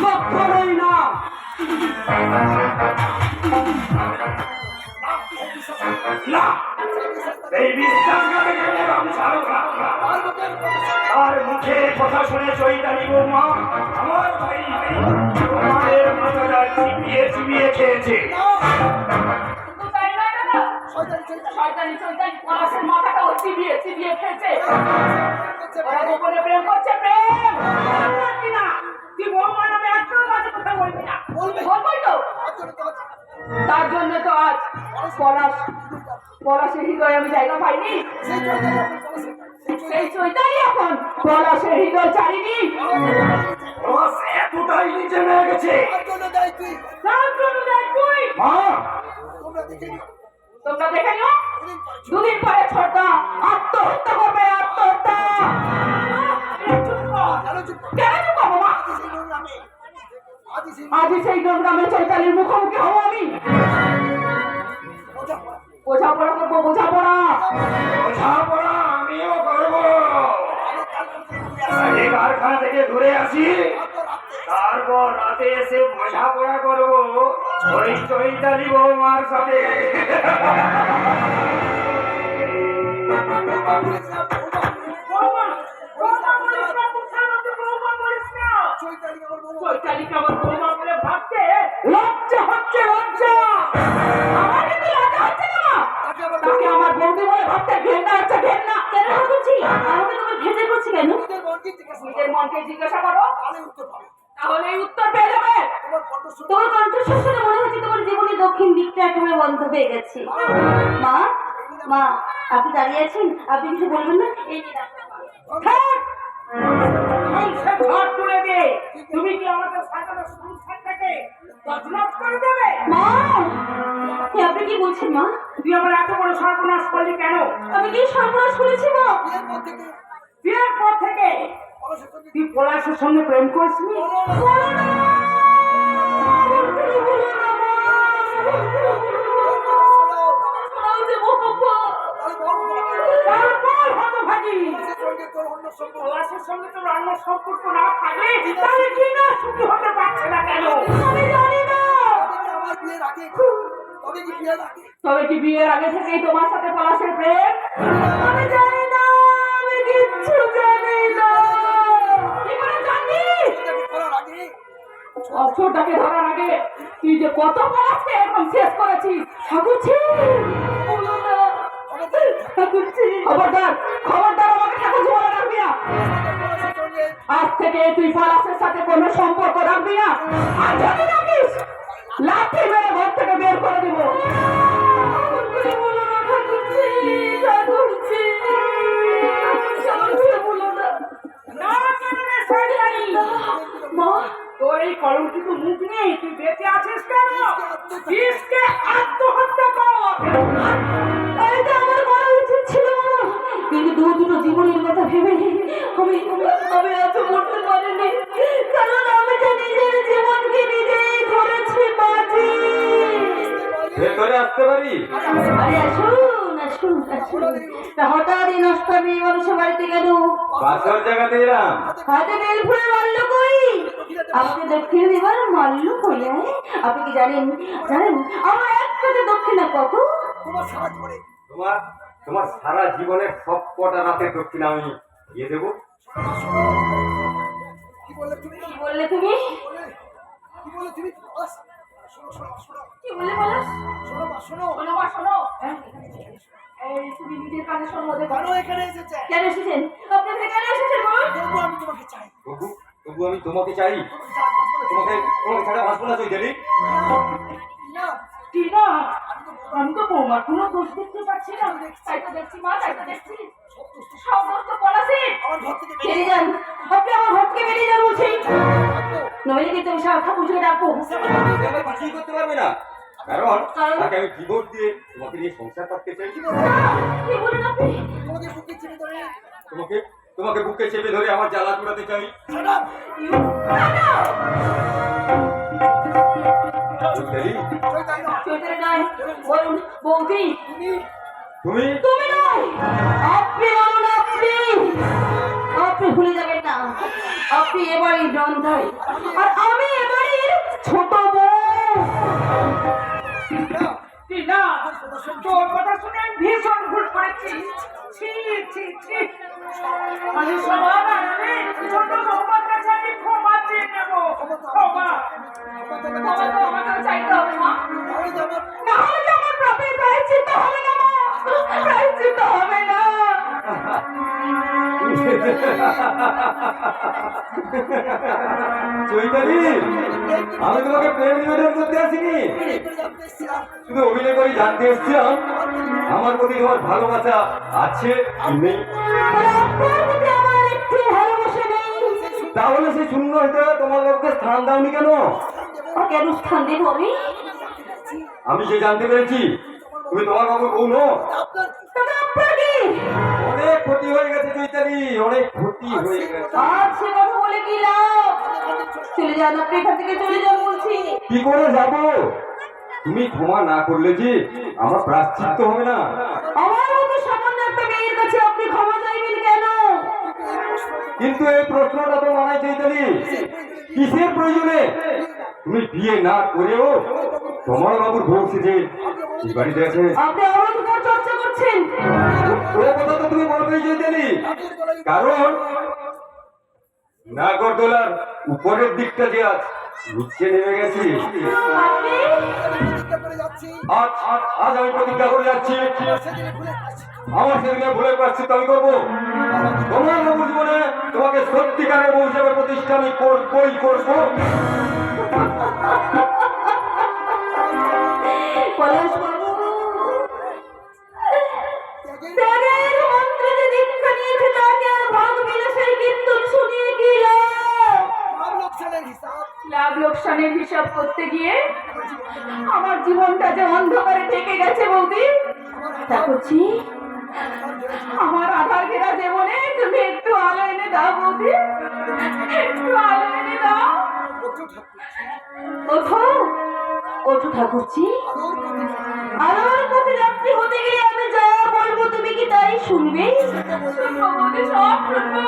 কখনোই না। না, এই বিশ্বাসঘাতকের আমি ছাড়ব না। আর মুখে কথা শুনে চৈতালি বৌমা আমার ভাই তোমাদের মাথাটা চিবিয়ে চিবিয়ে খেয়েছে। শুধু তাই নয় দাদা, শয়তানি পলাশের মাথাটাও চিবিয়ে চিবিয়ে খেয়েছে। ওরা গোপনে প্রেম করছে, প্রেম করবি না। তুই বৌমা নামে একটাও বাজে কথা বলবি না। বলবই তো। তার জন্য তো আজ পলাশের হৃদয়ে আমি জায়গা পাইনি। সেই চৈতালি এখন পলাশের হৃদয় চারিনি। রস এতটাই নিচে নেমে গেছে। তার জন্য দেখ তুই। মা, তোমরা দেখে নিও, দুদিন পরে ছোটদা আত্মহত্যা করবে, আত্মহত্যা। কেন চুপ করবো মা? আজই সেই গ্রামের চৈতালির মুখোমুখি হবো আমি। বোঝাপড়া করবো, বোঝাপড়া। বোঝাপড়া আমিও করবো। আগে কারখানা থেকে ঘুরে আসি, তারপর রাতে এসে বোঝাপড়া করবো ওই চৈতালি বৌমার সাথে। চৈতালিকে আমার বৌমা বলে ভাবতে লজ্জা হচ্ছে, লজ্জা। আমার কিন্তু লজ্জা হচ্ছে না মা। তাকে আমার বৌদি বলে ভাবতে ঘেন্না হচ্ছে, ঘেন্না। কেন করছি? আমাকে তোমার ঘেন্না করছি কেন? নিজের মনকে জিজ্ঞাসা করো, তাহলে উত্তর পেয়ে যাবে। তোমার কণ্ঠস্বর শুনে মনে হচ্ছে তোমার জীবনে দক্ষিণ দিকটা একেবারে বন্ধ হয়ে গেছে। মা, মা, আপনি দাঁড়িয়ে আছেন, আপনি কিছু বলবেন না? এই যে থাক! বংশে ঘর তুলে দে। তুমি কি আমাদের সাজানো সংসারটাকে তছনছ করে দেবে? মা, এ আপনি কি বলছেন মা? তুই আমার এত বড় সর্বনাশ করলি কেন? আমি কি সর্বনাশ করেছি মা? বিয়ের পর থেকে তুই পলাশের সঙ্গে প্রেম করছিস? তারপর হতভাগী পলাশের সঙ্গে তোর অন্য সম্পর্ক না থাকলে তাহলে কি না সুখী হতে পারছে না কেন? আমি জানি না। তবে কি বিয়ের আগে থেকেই তোমার সাথে পলাশের প্রেম? আমি জানি না, আমি কিচ্ছু জানি না। কি করে জানবি? অক্ষরটাকে ধরার আগে তুই যে কত পলাশকে এরকম শেষ করেছিস। ঠাকুরছি, খবরদার, খবরদার আমাকে ঠাকুরছি বলে রাখবি না। আজ থেকে তুই পলাশের সাথে কোনো সম্পর্ক রাখবি না। আর যদি রাখিস লাঠি মেরে ঘর থেকে বের করে দিব। তোর এই কলঙ্কিত মুখ নেই, তুই বেঁচে আছিস কেন? বিষকে আত্মহত্যা কর। এটা আমার করা উচিত ছিল না, কিন্তু দুটো জীবনের কথা ভেবে আমি এত মরতে পারিনি, কারণ আমি তো নিজের জীবনকে নিজেই ধরেছি বাজি। ভেতরে আসতে পারি? আরে আসুন আসুন আসুন। তা হঠাৎ এই নষ্ট মেয়ে মানুষের বাড়িতে কেন? পাথর জায়গাতে এলাম। হাতে বেল ফুলে মারলো কই? আমাকে দক্ষিণে দেবার মারলো কই? আপনি কি জানেন আমার এক কাজে দক্ষিণা কত? তোমার সারা জীবনের সব কটা রাতের দক্ষিণ আমি দিয়ে দেবো। কি বললে তুমি? কি বললে বলো? শোনো মা, শোনো। এই তুমি নিজের কানে শোনো। কেন এসেছেন? আপনি এখানে কেন এসেছেন বলুন? তবু আমি তোমাকে চাই। তোমাকে ছাড়া বাঁচবো না চৈতালি। কি না, আমি তো বৌমার কোনো দোষ দেখতে পাচ্ছি না। তাই তো দেখছি মা, তাই তো দেখছি সব দোষ তো পলাশের। বেরিয়ে যান, আপনি আমার ঘর থেকে বেরিয়ে যান বলছি, নইলে কিন্তু আমি সারা ঠাকুরকে ডাকবো। আমাকে কিছুই করতে পারবে না, কারণ তাকে আমি ডিভোর্স দিয়ে তোমাকে নিয়ে সংসার করতে চাই। কি বলেন আপনি? তোমাকে বুকে চেপে ধরে আমার জ্বালা কুড়াতে চাই। চৈতালি, চৈতালি নয়, বলুন বৌদি। তুমি তুমি নয়, আপনি বলুন, আপনি ভুলে যাবেন না আপনি এবারের রন্ধাই আর আমি এবারের ছোট বউ। টিনা, তোর কথা শুনে আমি ভীষণ ভুল করেছি। ছি ছি ছি, আমি সবার আগে ছোট বৌমার কাছে আমি ক্ষমা চেয়ে নেবো। ক্ষমা তো আমাকে চাইতে হবে মা, না হলে তো আমার পাপের প্রায়শ্চিত্ত হবে না মা, প্রায়শ্চিত্ত হবে না। চৈতালি, আমি তোমাকে প্রেম নিবেদন করতে আসিনি, শুধু অভিনয় করে জানতে এসেছিলাম আমার প্রতি তোমার ভালোবাসা আছে কি নেই। আপনার প্রতি আমার একটু ভালোবাসা নেই। তাহলে সেই শূন্য হইতে তোমার লোককে স্থান দাওনি কেন? কেন স্থান দেব আমি? আমি যে জানতে পেরেছি তুমি তোমার বাবুর বউ নও। তবে আপনার কি? অনেক ক্ষতি হয়ে গেছে চৈতালি, অনেক ক্ষতি হয়ে গেছে। আজ সে কথা বলে কি লাভ? চলে যান আপনি, এখান থেকে চলে যান বলছি। কি করে যাব? তুমি ক্ষমা না করলে যে আমার প্রায়শ্চিত্ত হবে না। আমার মতো সামান্য একটা মেয়ের কাছে আপনি ক্ষমা চাইবেন কেন? কিন্তু এই প্রশ্নটা তো মানাই চৈতালি, কিসের প্রয়োজনে তুমি বিয়ে না করেও তোমার বাবুর বউ সেজে এই বাড়িতে আছে? আপনি আমার উপর চর্চা করছেন। ও কথা তো তুমি বলবেই চৈতালি, কারণ নাগরদোলার উপরের দিকটা যে আজ নিচে নেমে গেছে। আপনি আজ আজ আজ আমি প্রতিজ্ঞা করে যাচ্ছি, আমার সেদিনে ভুলে প্রায়শ্চিত্ত আমি করবো। তোমার বাবু জীবনে তোমাকে সত্যিকারের বউ হিসেবে প্রতিষ্ঠা আমি করবই করবো। পলাশ বাবু, ত্যাগের মন্ত্রে যে দীক্ষা নিয়েছে তাকে আর ভাগ বিলাসের কীর্তন শুনিয়ে কি লাভ? লাভ লোকসানের হিসাব করতে গিয়ে আমার জীবনটা যে অন্ধকারে ঢেকে গেছে বৌদি। তা করছি আমার আধার ঘেরা জীবনে তুমি একটু আলো এনে দাও বৌদি, একটু আলো এনে দাও। ওঠো ওঠো ঠাকুরজি, আলোর পথে যাত্রী হতে গেলে আমি যা বলবো তুমি কি তাই শুনবে? শুনবো বৌদি, সব শুনবো।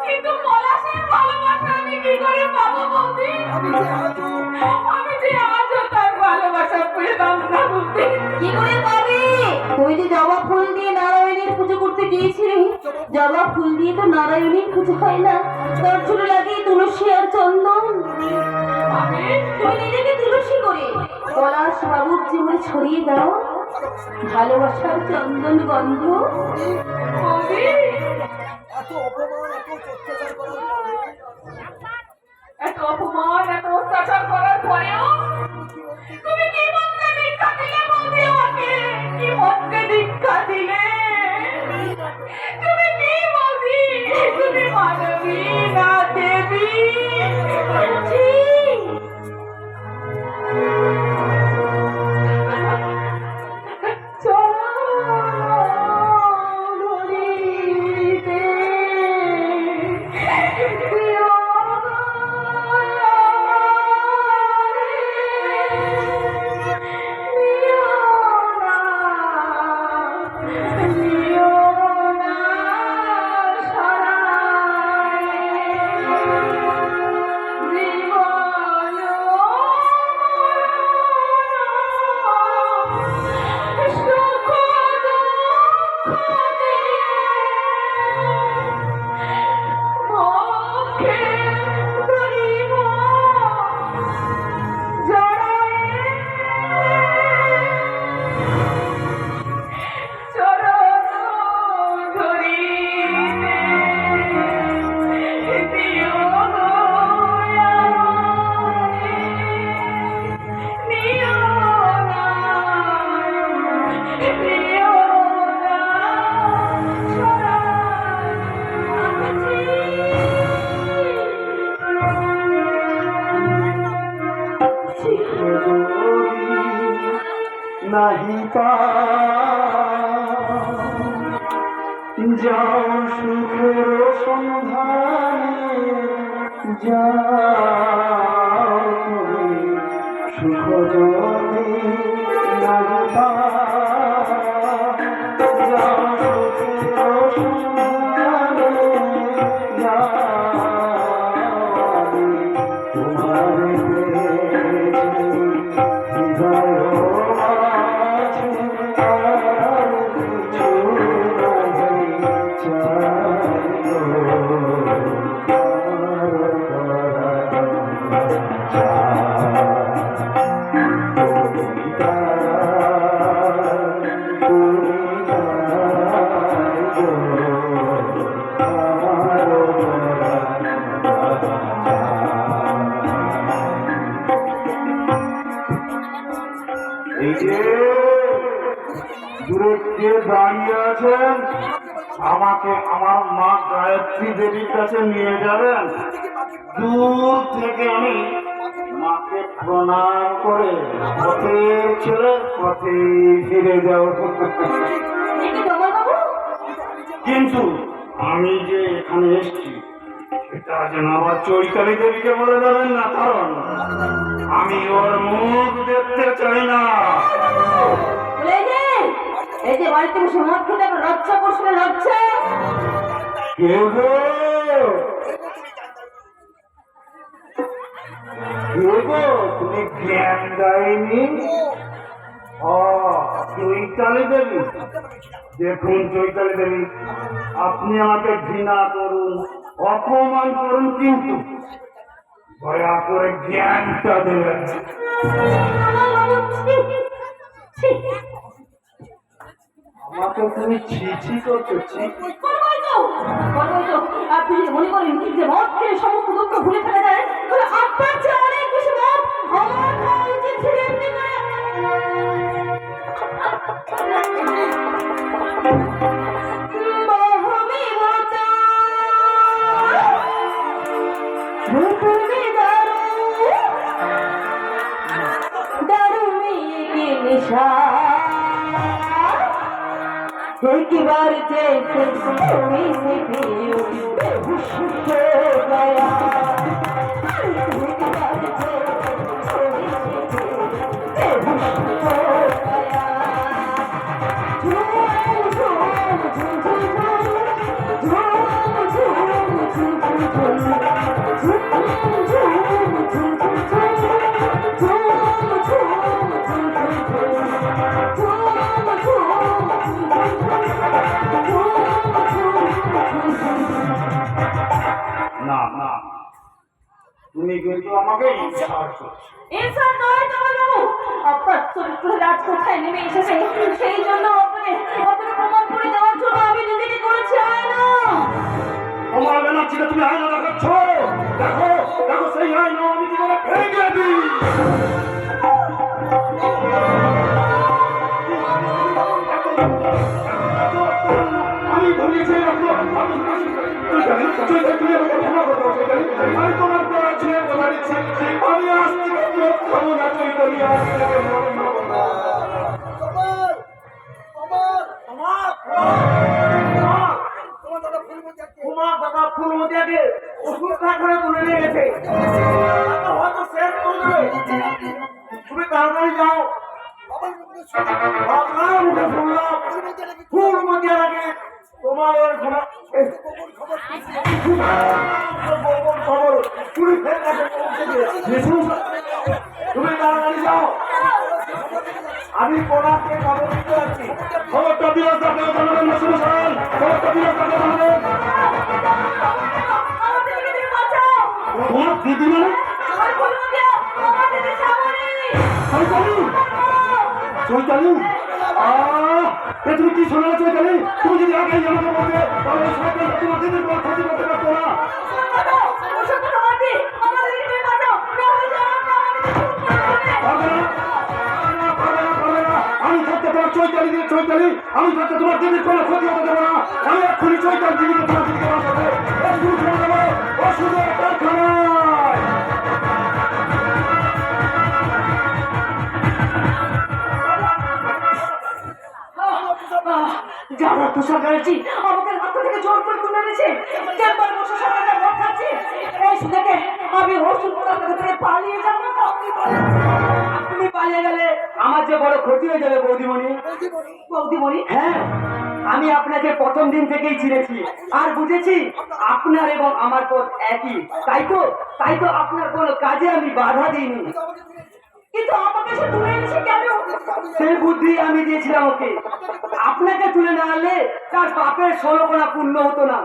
কিন্তু পলাশের ভালোবাসা আমি কি করে পাবো বৌদি? আমি যে আজও তার ভালোবাসা পেলাম না বৌদি। কি করে পাবে? তুই যে জবা ফুল দিয়ে নারায়ণের পুজো করতে গিয়েছিলি, জবা ফুল দিয়ে তো নারায়ণের পুজো হয় না, তোর চুলে লাগে তুলসী আর চন্দন। তুমি নিজেকে তুলসী করে পলাশ বাবুর জীবনে ছড়িয়ে দাও ভালোবাসার চন্দন গন্ধ। এত অপমান এত অত্যাচার করার পরেও তুমি কি মন্ত্রে দীক্ষা দিলে বৌদি আমাকে? কি মন্ত্রে দীক্ষা দিলে? তুমি কি বৌদি? তুমি মানবী না দেবী? নাহি যাও সুখের সন্ধানে, যাও তুমি সুখ যদি নাহি যাও সুখের সন্ধানে। দূরে কে দাঁড়িয়ে আছেন আমাকে আমার মা গায়ত্রী দেবীর কাছে নিয়ে যাবেন। দূর থেকে আমি মাকে প্রণাম করে পথে ছেড়ে পথে ফিরে যাব। দেখি তোমার বাবু কিন্তু আমি যে এখানে এসেছি সেটা যেন আবার চৈতালি দেবীকে বলে দেবেন না, কারণ আমি ওর মুখ দেখতে চাই না। বলে এই যে বাড়িতে বসে মদ খেতে আমার লজ্জা করছিল, লজ্জা। কে গো? কে গো? তুমি জ্ঞান দেয়নি? চৈতালি দেবী, দেখুন চৈতালি দেবী, আপনি আমাকে ঘৃণা করুন, অপমান করুন, কিন্তু দয়া করে জ্ঞানটা দেবেন। আমার বাবু ছি, ছি। আমাকে তুমি ছি করছো, ছি? করবোই তো। আপনি যদি মনে করেন যে মদ খেলে সমস্ত দুঃখ ভুলে ফেলা যায়, তাহলে আপনার চেয়ে অনেক বেশি মদ আমার খাওয়া উচিত ছিল। এমনি করে বাহামি বাঁচা, তুমি দারু, দারু মেয়ে নেশা, एक बार जैसे थोड़ी सी पीओ बेहोश हो गया, एक बार जैसे थोड़ी सी पीओ बेहोश हो गया। झूम झूम झूम না না, তুমি কিন্তু আমাকে ইনসাল্ট করছো। ইনসাল্ট নয় তোমার বাবু, আপনার চরিত্রের রাজ কোথায় নেমে এসেছে সেই জন্য আপনাকে প্রমাণ করে দেওয়ার জন্য আমি নিজেকে করেছি আয়না। আমার ব্যানার্জিকে তুমি আয়না দেখাচ্ছ, দেখো দেখো সেই আয়না আমি কি করে ভেঙে দিই। আমি ধরিয়েছি আমি তোমার পড়াচ্ছি, আমি আজ থেকে খাবো না, তুই বলি আজ থেকে তোমার দাদা ফুলমতিয়াকে ওষুধ করে তুলে নিয়ে গেছে, হয়তো শেষ করে দেবে। তুমি তাড়াতাড়ি যাও। আপনার মুখে শুনলাম ফুলমতিয়া লাগে তোমার ওর খবর পুলিশের কাছে পৌঁছে দিয়েছে। তুমি তাড়াতাড়ি যাও, আমি কোনাকে খবর দিতে যাচ্ছি। খবরটা দিয়ে আপনাকে জানাবেন না, শুনুন খবরটা দিয়ে আপনাকে জানাবেন। আমার দিদিকে বাঁচাও, তোমার দিদি মানে আমার ফুলমতিয়া, আমার দিদি সামনে। চৈতালি, চৈতালি, তুমি কি শোনা চৈতালি? তুমি যদি আগে আমাকে বলতে তাহলে শয়তান তোমার দিদির কোনো ক্ষতি করতে পারতো না। আমি থাকতে তোমার চৈতালি, আমি থাকতে তোমার দিদির কোনো ক্ষতি হতে দেবো না। আমি এক্ষুনি চৈতাল দিদিকে তোমার দিদিকে বাঁচাবো, ওষুধ খেয়ে দেবো, ওষুধের কারখানায়। যারা তুষার ব্যানার্জি আমাদের হাত থেকে জোর করে তুলে এনেছে, চেম্বার বসে সবাইকে মদ খাচ্ছে, এই শুনেকে আমি ওষুধ আপনাদের থেকে পালিয়ে যাবো। আপনি পালিয়ে গেলে আমার যে বড় ক্ষতি হয়ে যাবে বৌদিমণি। বৌদিমণি, হ্যাঁ, আমি আপনাকে প্রথম দিন থেকেই চিনেছি আর বুঝেছি আপনার এবং আমার পথ একই। তাই তো আপনার কোনো কাজে আমি বাধা দিইনি। কিন্তু আমাকে সে তুলে এনেছে কেন? সেই বুদ্ধি আমি দিয়েছিলাম ওকে। আপনাকে তুলে না আনলে তার পাপের 16 কোণা পূর্ণ হতো না,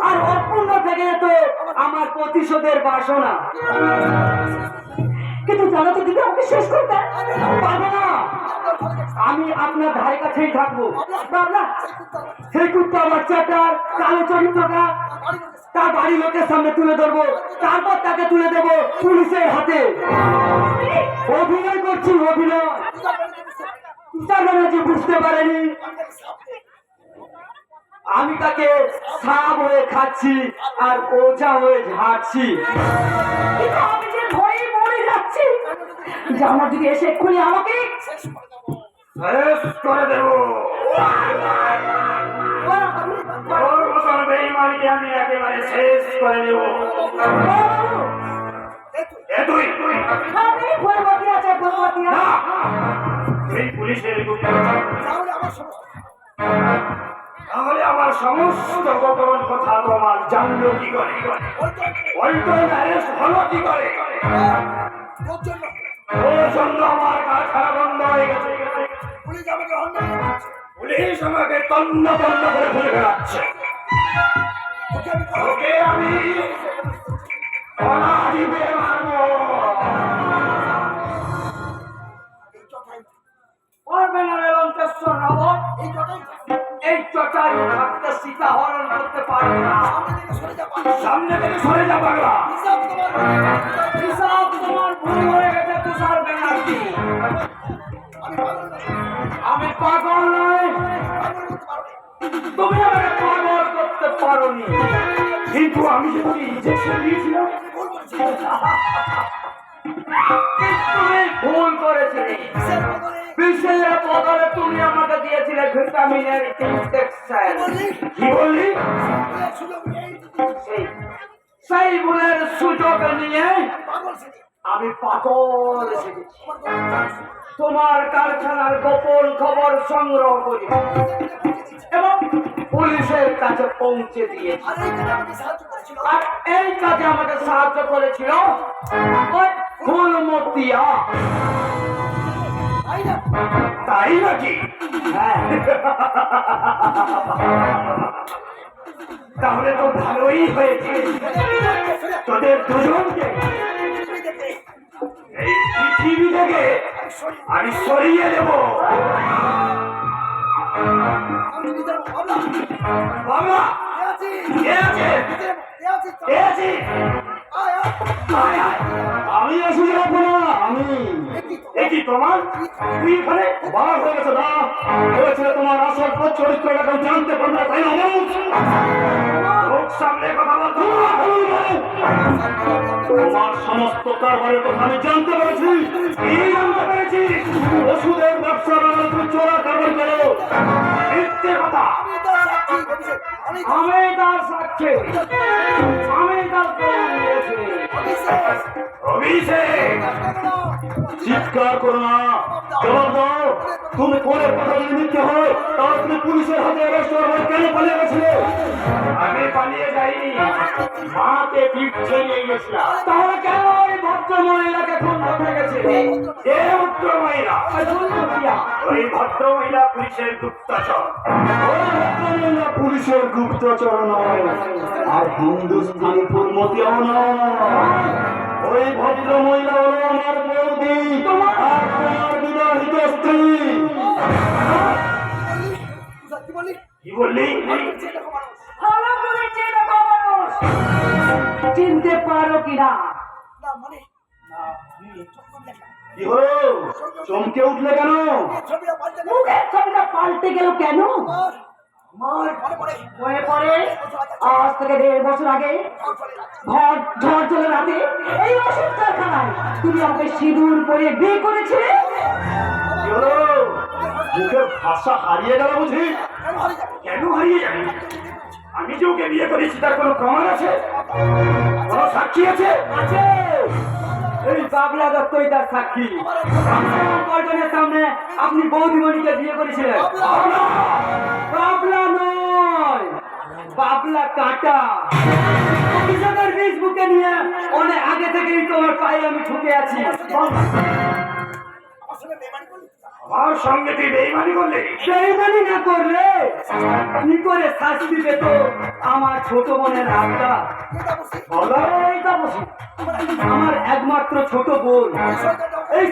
আর অপূর্ণ থেকে যেত আমার প্রতিশোধের বাসনা। কিন্তু জানো তো দিদি আমাকে শেষ করে দেয়। পারবো না, আমি আপনার ধারে কাছেই থাকবো। বাবলা, সেই কুত্তা বাচ্চাটার কালো চরিত্রটা তার বাড়ির লোকের সামনে তুলে ধরবো, তারপর তাকে তুলে দেবো পুলিশের হাতে। অভিনয় করছি, অভিনয়। তুষার ব্যানার্জি বুঝতে পারেনি আমি তাকে সাপ হয়ে খাচ্ছি আর ওঝা হয়ে ঝাড়ছি। কিন্তু আমি যে ভয়ে মরে যাচ্ছি যে আমার যদি এসে এক্ষুনি আমাকে শেষ করে দেবো। তোর মতন বেঈমানকে আমি একেবারে শেষ করে দেবো। এ তুই আমি ভয়বতী আছে ভয়বতী না, তুই পুলিশের গুপ্তচর। তাহলে আমার সমস্ত গোপন কথা তোমার জানলো কি করে? পল্টন অ্যারেস্ট হলো কি করে? ওর জন্য আমার কারখানা বন্ধ হয়ে গেছে। পুলিশ আমাকে তন্ন তন্ন করে খুঁজে বেড়াচ্ছে। ওকে আমি অনাদিবে মারবো। পারবে না রে লঙ্কেশ্বর রাবণ, এই চটাই থাকতে সীতা হরণ করতে পারবে না। সামনে থেকে সরে যা পাগলা। হিসাব তোমার ভুল হয়ে গেছে তুষার ব্যানার্জি। আমি পাগল নই, তুমি আমাকে পাগল করতে পারোনি। কিন্তু আমি যে তোকে ইঞ্জেকশন দিয়েছিলাম, তুমি ভুল করেছিলে। বিষের বদলে তুমি আমাকে দিয়েছিলে ভিটামিনের ইনজেকশন। কি বললি? সেই ভুলের সুযোগ নিয়ে আমি পাগল সেজেছি। তোমার কারখানার গোপন খবর সংগ্রহ করি এবং পুলিশের কাছে পৌঁছে দিয়েছি। আর এই কাজে আমাকে সাহায্য করেছিল ওই ফুলমতিয়া। তাই নাকি? হ্যাঁ, তাহলে তো ভালোই হয়েছে। তোদের দুজনকে এই পৃথিবী থেকে আমি সরিয়ে দেব। বাবা কে আছে? কে আছে? আয়, আয়। আমি আসলে যাবো না, আমি এ কি তোমার? তুই এখানে? বার হয়ে গেছে না, হয়েছিল তোমার আসল চরিত্রটা কেউ জানতে পারবে না, তাই না? লোক সামনে কথা বলতো না। তোমার সমস্ত কারবারের কথা আমি জানতে পেরেছি। কি জানতে পেরেছিস? ওষুধের ব্যবসা বাণিজ্য তুমি চোরা কারবার করো। মিথ্যে কথা। আমি তার সাক্ষী, আমি তার প্রমাণ দিয়েছি। অভিষেক চিৎকার করো না, জবাব দাও। তুমি কোনের কথা যদি মিথ্যে হয় তাহলে তুমি পুলিশের হাতে অ্যারেস্ট হওয়ার কেন পালিয়ে গেছিলে? আমি পালিয়ে যাইনি, মাকে পিঠে নিয়ে গেছিলাম। তাহলে কেন ওই ভদ্র মহিলাকে খুন করতে গেছে? কে ভদ্র মহিলা? ওই ভদ্র মহিলা পুলিশের গুপ্তচর। ওই ভদ্রমহিলা পুলিশের গুপ্তচর নয়, আর হিন্দুস্থানি ফুলমতিও নয়। ওই ভদ্র মহিলা হলো আমার বৌদি, আর তোমার বিবাহিত স্ত্রী। কি বললি? ভালো করে চেনো মানুষ চিনতে পারো কিনা? কি হলো, চমকে উঠলে কেন? মুখের ছবিটা পাল্টে গেল কেন? মনে পড়ে আজ থেকে 1.5 বছর আগে ঝড় চলে রাতে এই ওষুধ কারখানায় তুমি আমাকে সিঁদুর পরে বিয়ে করেছিলে। কি হলো, মুখের ভাষা হারিয়ে গেল বুঝি? কেন হারিয়ে যাবে? আমি যে ওকে বিয়ে করেছি তার কোনো প্রমাণ আছে? কোনো সাক্ষী আছে? আছে, এই বাবলা দত্তই তার সাক্ষী। পল্টনের সামনে আপনি বৌদিমণিকে বিয়ে করেছিলেন। বাবলা নয়, বাবলা কাটা। অফিসার ফেসবুকে নিয়ে অনেক আগে থেকেই তোমার পায়ে আমি ঠুকে আছি। আমার সঙ্গে তুই বেইমানি করলি? বেইমানি না করলে কি করে শাস্তি পেত আমার ছোট বোনের হাতটা? এই তাপসী, আমার একমাত্র ছোট বোন। এই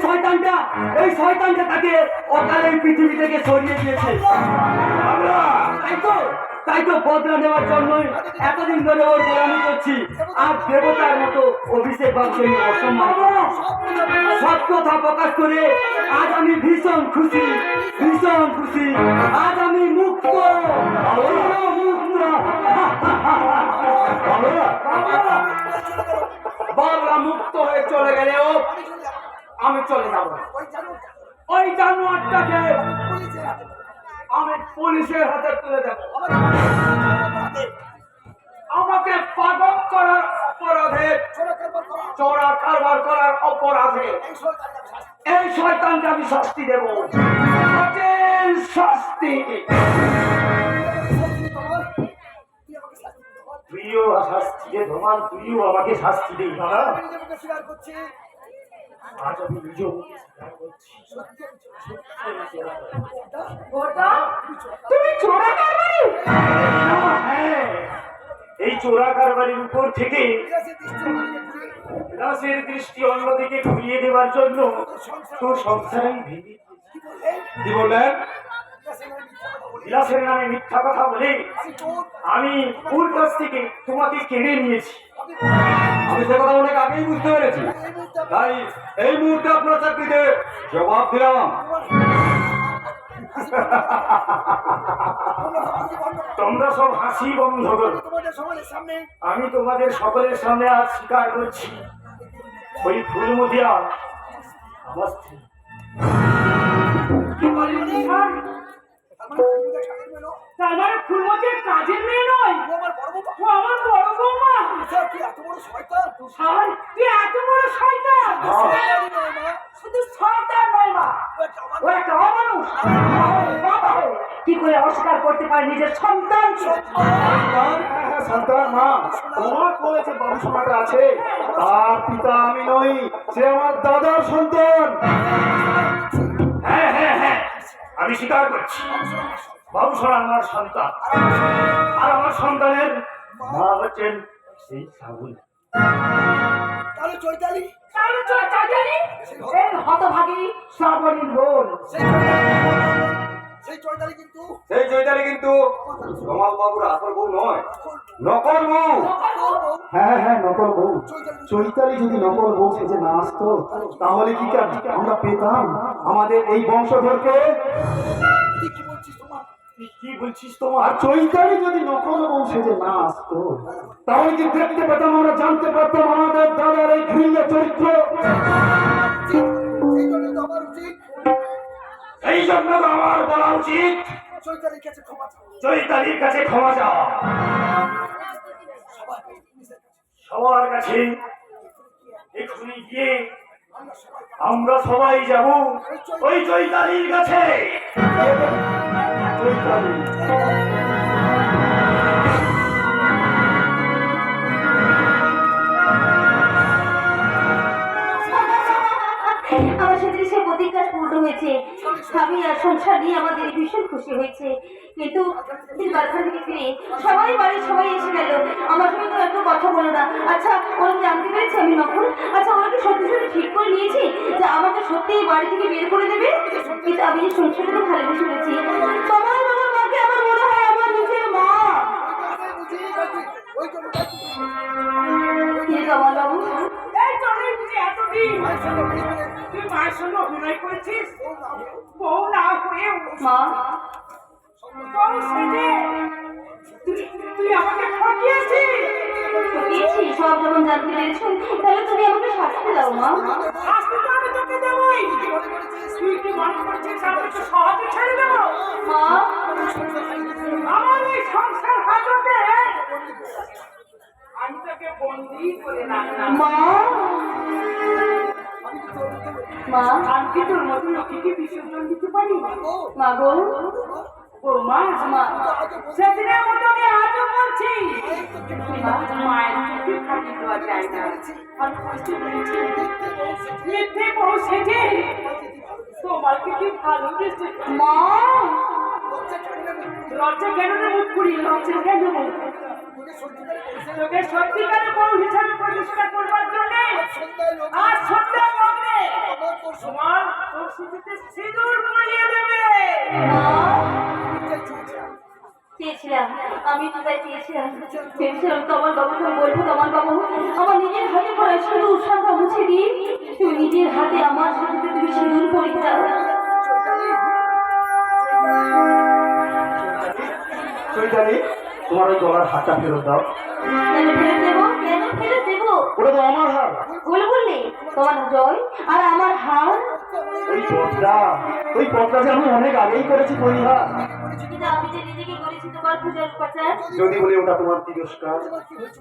শয়তানটা তাকে অকালে পৃথিবী থেকে সরিয়ে দিয়েছে। বাবলা, তাই তো তাই তো বদলা নেওয়ার জন্যই এতদিন ধরে ওর গোলামি করছি। আর দেবতার মতো অভিষেক বাবুকে অসম্মান করব। সব কথা প্রকাশ করে আজ আমি ভীষণ খুশি, ভীষণ খুশি। আজ আমি মুক্ত, পুরো মুক্ত। বাংলা মুক্ত হয়ে চলে গেলেও আমি চলে যাব। ওই জানোয়ারটাকে আমি পুলিশের হাতে তুলে দেব। আমাকে পাদক করার অপরাধে, চোরা কারবার করার অপরাধে এই শয়তানকে আমি শাস্তি দেব, কঠিন শাস্তি। তুইও শাস্তি দে ধমান, তুইও আমাকে শাস্তি দে। দাদা আজ আমি নিজেও স্বীকার করছি। তুমি চোরা কারবারি? হ্যাঁ, এই চোরা কারবারির উপর থেকে দাসের দৃষ্টি অন্যদিকে ঘুরিয়ে দেওয়ার জন্য তোর সংসার আমি ভেঙে দিয়েছি। কি বললেন? বিলাসের নামে মিথ্যা কথা বলে আমি ওর কাছ থেকে তোমাকে কেড়ে নিয়েছি। আমি সে কথা অনেক আগেই বুঝতে পেরেছি, তাই এই মুহূর্তে আপনার চাকরিতে জবাব দিলাম। তোমরা সব হাসি বন্ধ করো। আমি তোমাদের সকলের সামনে আজ স্বীকার করছি, ওই ফুলমতিয়া আমার স্ত্রী। কি বলেন স্যার? তার মানে ফুলমতির কাজের মেয়ে নয়, ও আমার বড় বৌমা। স্যার তুই এত বড় শয়তান! শুধু শয়তান নয় মা, ও একটা অমানুষ। বাবা হয়ে কি করে অস্বীকার করতে পারে নিজের সন্তান? সন্তান মা, তোমার কোলে যে বাবু সোনাটা আছে তার পিতা আমি নই, সে আমার দাদার সন্তান। হ্যাঁ হ্যাঁ হ্যাঁ, আমি স্বীকার করছি, বাবু সোনা আমার সন্তান। আর আমার সন্তানের মা হচ্ছেন সেই সাবুন। তাহলে চৈতালি এই হতভাগী শ্রাবণীর বোন। সেই চৈতালি কিন্তু সেই চৈতালি কিন্তু রমাল বাবুর আসল বউ নয়, নকল বউ। হ্যাঁ হ্যাঁ, নকল বউ। চৈতালি যদি নকল বউ সেজে না আসতো তাহলে কি আমরা পেতাম আমাদের এই বংশধরকে? কি বলছিস তোমার? আর চৈতালি যদি নকল বউ সেজে না আসতো তাহলে কি দেখতে পেতাম, আমরা জানতে পারতাম আমাদের দাদার এই ঘৃণ্য চরিত্র। এই জন্য তো আমার বলা উচিত চৈতালির কাছে ক্ষমা চাওয়া। সবার কাছে এক্ষুনি গিয়ে আমরা সবাই যাব ওই চৈতালির কাছে। চৈতালি আমার সাথে সে প্রতিজ্ঞা পূর্ণ হয়েছে। স্বামী আর সংসার নিয়ে আমাদের ভীষণ খুশি হয়েছে। কিন্তু বাড়ি থেকে ফিরে সবাই বাড়ির সবাই এসে গেল, আমার সঙ্গে তো একটু কথা বলো না। আচ্ছা ওরা জানতে পেরেছে আমি নকল? আচ্ছা ওরা কি সত্যি সত্যি ঠিক করে নিয়েছি যে আমাকে সত্যিই বাড়ি থেকে বের করে দেবে? কিন্তু আমি যে সংসারটা ভালোবেসে ফেলেছি, তোমার আমার মাকে আমার মনে হয় আমার নিজের মা। বাবু এই চলে বুঝি এতদিন তুই মায়ের সঙ্গে অভিনয় করেছিস, বউ না হয়ে মা, বউ সেজে তুই আমাকে ঠকিয়েছিস। ঠকিয়েছি সব যখন জানতে পেরেছো তাহলে তুমি আমাকে শাস্তি দাও মা। শাস্তি তো আমি তোকে দেবই। তুই কি মনে করছিস আমি তো সহজে ছেড়ে দেবো? মা, আমার এই সংসার হাজতে আমি তোকে বন্দি করে রাখলাম। মা, মা, আমি কি তোর মতো লক্ষ্মীকে বিসর্জন দিতে পারি? মা গো, বৌমা, মা, সেদিনের মতো আমি আজও বলছি, মা, মায়ের চোখে ফাঁকি দেওয়া যায় না। আমি বুঝতে পেরেছি মিথ্যে বউ সেজে তোমাকে কি ভালোবেসে। মা, লজ্জা কেন রে মুখ পুরি, লজ্জা কেন? তোকে সত্যিকারের বউ হিসাবে প্রতিষ্ঠা করবার জন্য আজ সন্ধ্যা লগ্নে তোমার পরিস্থিতিতে সিঁদুর পরিয়ে দেবে। মা, চেয়েছি চেয়েছিলাম, আমি তো তাই চেয়েছিলাম। ভেবেছিলাম তোমার বাবুকে আমি বলবো, তোমার বাবু আমার নিজের হাতে করা শুধু উৎসবটা মুছে দিয়ে তুমি নিজের হাতে আমার সাথে তুমি সিঁদুর পরিয়ে দাও। চৈতালি, তোমার ওই গলার হাতটা ফেরত দাও। কেন ফেরত দেবো? কেন ফেরত দেবো? ওটা তো আমার হাত। ভুল বললি, তোমার জয় আর আমার হার। ওই পথটা যে আমি অনেক আগেই করেছি পরিহার। কিন্তু আমি যে নিজেকে করেছি তোমার পূজার উপাচার। যদি বলি ওটা তোমার তিরস্কার।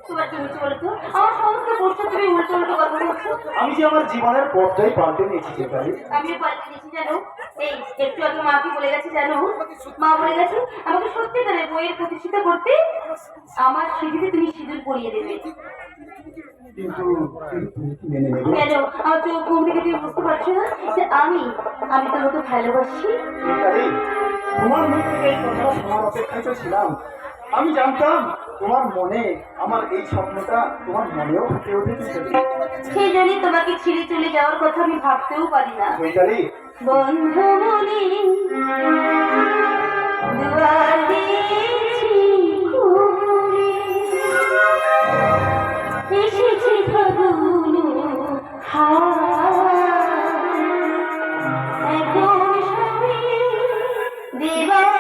তোমার কি হচ্ছে বলো তো? আমার সমস্ত প্রশ্ন তুমি উল্টো উল্টো কথা বলছো। আমি যে আমার জীবনের পথটাই পাল্টে নিয়েছি চৈতালি। আমিও পাল্টে দিয়েছি জানো। এই একটু আগে মাকে বলে গেছে জানো, মা বলে গেছে আমাকে সত্যিকারের বইয়ের প্রতিষ্ঠিত করতে আমার স্মৃতিতে তুমি সিঁদুর পরিয়ে দেবে। কিন্তু তুমি কি মেনে নেবে? কেন আমার চোখ ঘুম থেকে তুমি বুঝতে পারছো না যে আমি তোমাকে ভালোবাসি? চৈতালি, তোমার মুখ থেকে এই কথা শোনার অপেক্ষায় তো ছিলাম। আমি জানতাম তোমার মনে আমার এই স্বপ্নটা তোমার মনেও ফুটে উঠেছে। সেই জন্যই তোমাকে ছেড়ে চলে যাওয়ার কথা আমি ভাবতেও পারি না। চৈতালি, বন্ধু মনি দুয়ার দিয়েছি খুলে, এসেছে ফাগুন এখন সবে দেবার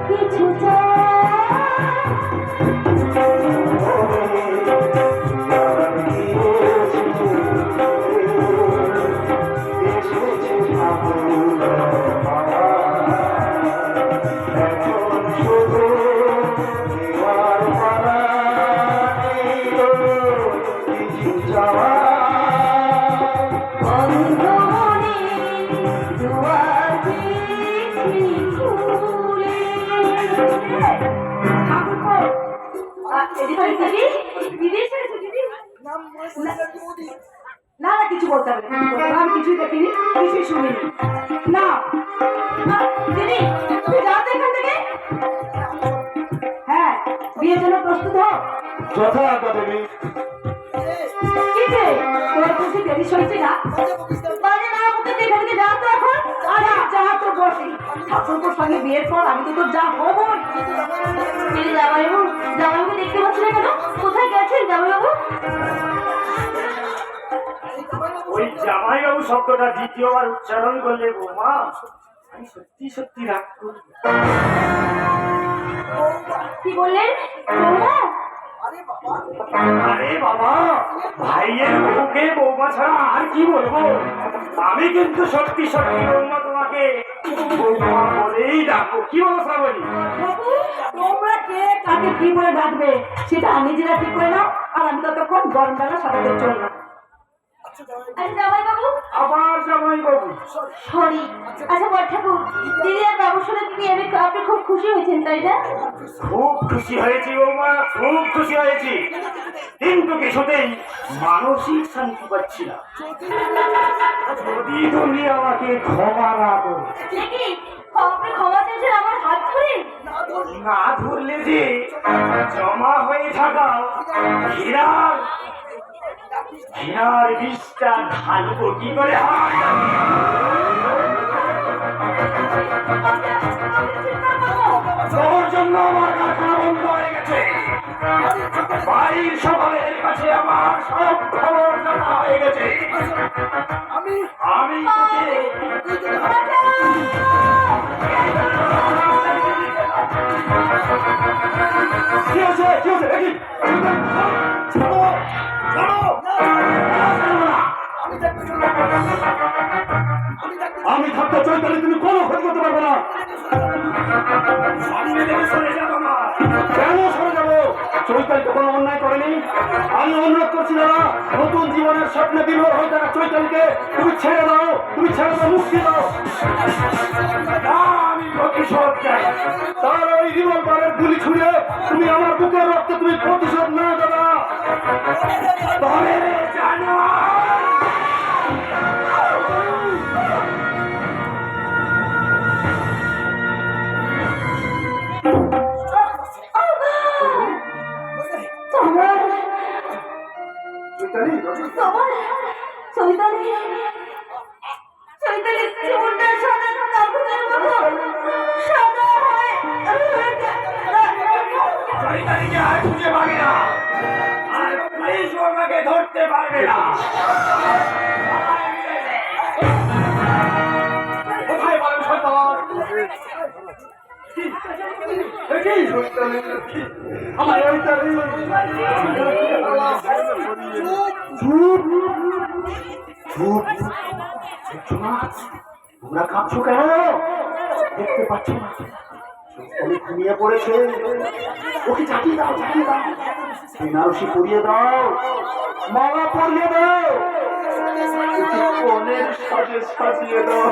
কিছু না না কিছু বলতে হবে না, আমি কিছুই দেখিনি, কিছুই শুনিনি। না দিদি, তুই যাও তো এখান থেকে। হ্যাঁ, বিয়ের জন্য প্রস্তুত হও। যথাযথ দেবী। কি রে, তোর বুঝি দেরি হয়েছে না? মানে না মুখে দেখে দেখে যা তো এখন। আরে যা তো বসি, ঠাকুরপুর সঙ্গে বিয়ের পর আমি তো তোর যা হবই। জামাইবাবু, জামাইবাবু দেখতে পাচ্ছি না কেন? কোথায় গেছেন জামাইবাবু? ওই জামাইবাবু শব্দটা দ্বিতীয়বার উচ্চারণ করলে বৌমা আমি সত্যি সত্যি রাগ করি। কি বললেন? বৌমা? আরে বাবা, ভাইয়ের বউকে বৌমা ছাড়া আর কি বলবো? আমি কিন্তু সত্যি সত্যি বৌমা তোমাকে বৌমা বলেই ডাকবো। কি বলো শ্রাবণী? বাবু, তোমরা কে কাকে কি বলে ডাকবে সেটা নিজেরা ঠিক করে নাও, আর আমি ততক্ষণ গরম ডালা সাজাতে চললাম। আরে জামাইবাবু, আবার জামাইবাবু? সরি। আচ্ছা বড় ঠাকুর, দিদি আর বাবুর সাথে আপনি খুব খুশি হয়েছেন তাই না? খুব খুশি হয়েছি বৌমা, খুব খুশি হয়েছি, কিন্তু কিছুতেই মানসিক শান্তি পাচ্ছি না। যদি তুমি আমাকে ক্ষমা না করো। দেখি আপনি ক্ষমা চেয়েছেন আমার হাত ধরে? না ধরলে যে জমা হয়ে থাকা হীরার বিষটা ঢালবো কি করে? তোর জন্য আমার কারখানা বন্ধ হয়ে গেছে, বাড়ির সকলের কাছে আমার সব খবর জানা হয়ে গেছে। আমি কি হচ্ছে কি হচ্ছে দেখি আমি থাকতে চৈতালি তুমি কোনো ক্ষতি করতে পারবে না। সামনে থেকে সরে যাবো না। কেন সরে যাবো? চৈতালি তো কোনো অন্যায় করেনি। আমি অনুরোধ করছি দাদা, নতুন জীবনের স্বপ্নে বিভোর হয়ে থাকা চৈতালিকে তুমি ছেড়ে দাও, তুমি ছেড়ে দাও, মুক্তি দাও। না, আমি প্রতিশোধ চাই। তার ওই রিভলভারের গুলি ছুঁড়ে তুমি আমার বুকের রক্তে তুমি প্রতিশোধ না দাদা। তবে জানো চৈতালি জীবনটা সাদা কাগজের মতো। আর খুঁজে পাবে না, আর পুলিশ আমাকে ধরতে পারবে না। কোথায় বলেন শয়তান? আমার ওই তালি চুপ চুপ তোমরা কাঁপছো কেন? দেখতে পাচ্ছ না আমি ঘুমিয়ে পড়েছে? ওকে চাকিয়ে দাও, চাকিয়ে দাও, বেনারসি পরিয়ে দাও, মালা পরিয়ে দাও, ওকে কনের সাজে সাজিয়ে দাও।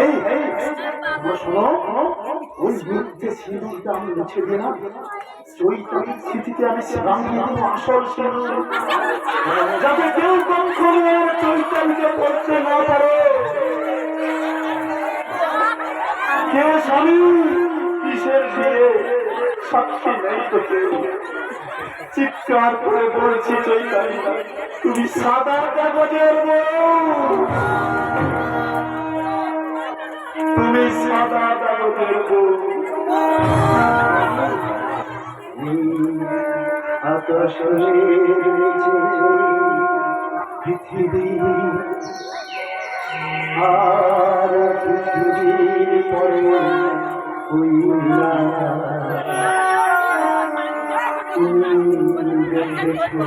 এই এই তোমরা শোনো, ওই মিথ্যে সিঁদুরটা আমি মুছে দিলাম, চৈতালির স্মৃতিতে আমি রাঙিয়ে দেবো আসল সিঁদুর, যাতে কেউ কখনো আর চৈতালিকে পড়তে না পারে। কে স্বামী কিসের বিয়ে সাক্ষী নেই তো কেউ, চিৎকার করে বলছি চৈতালি তুমি সাদা কাগজের বউ, তুমি সাদা কাগজের বউ। আকাশের নিচে পৃথিবী, আর পৃথিবীর পরে কইরা তুমি দেখেছো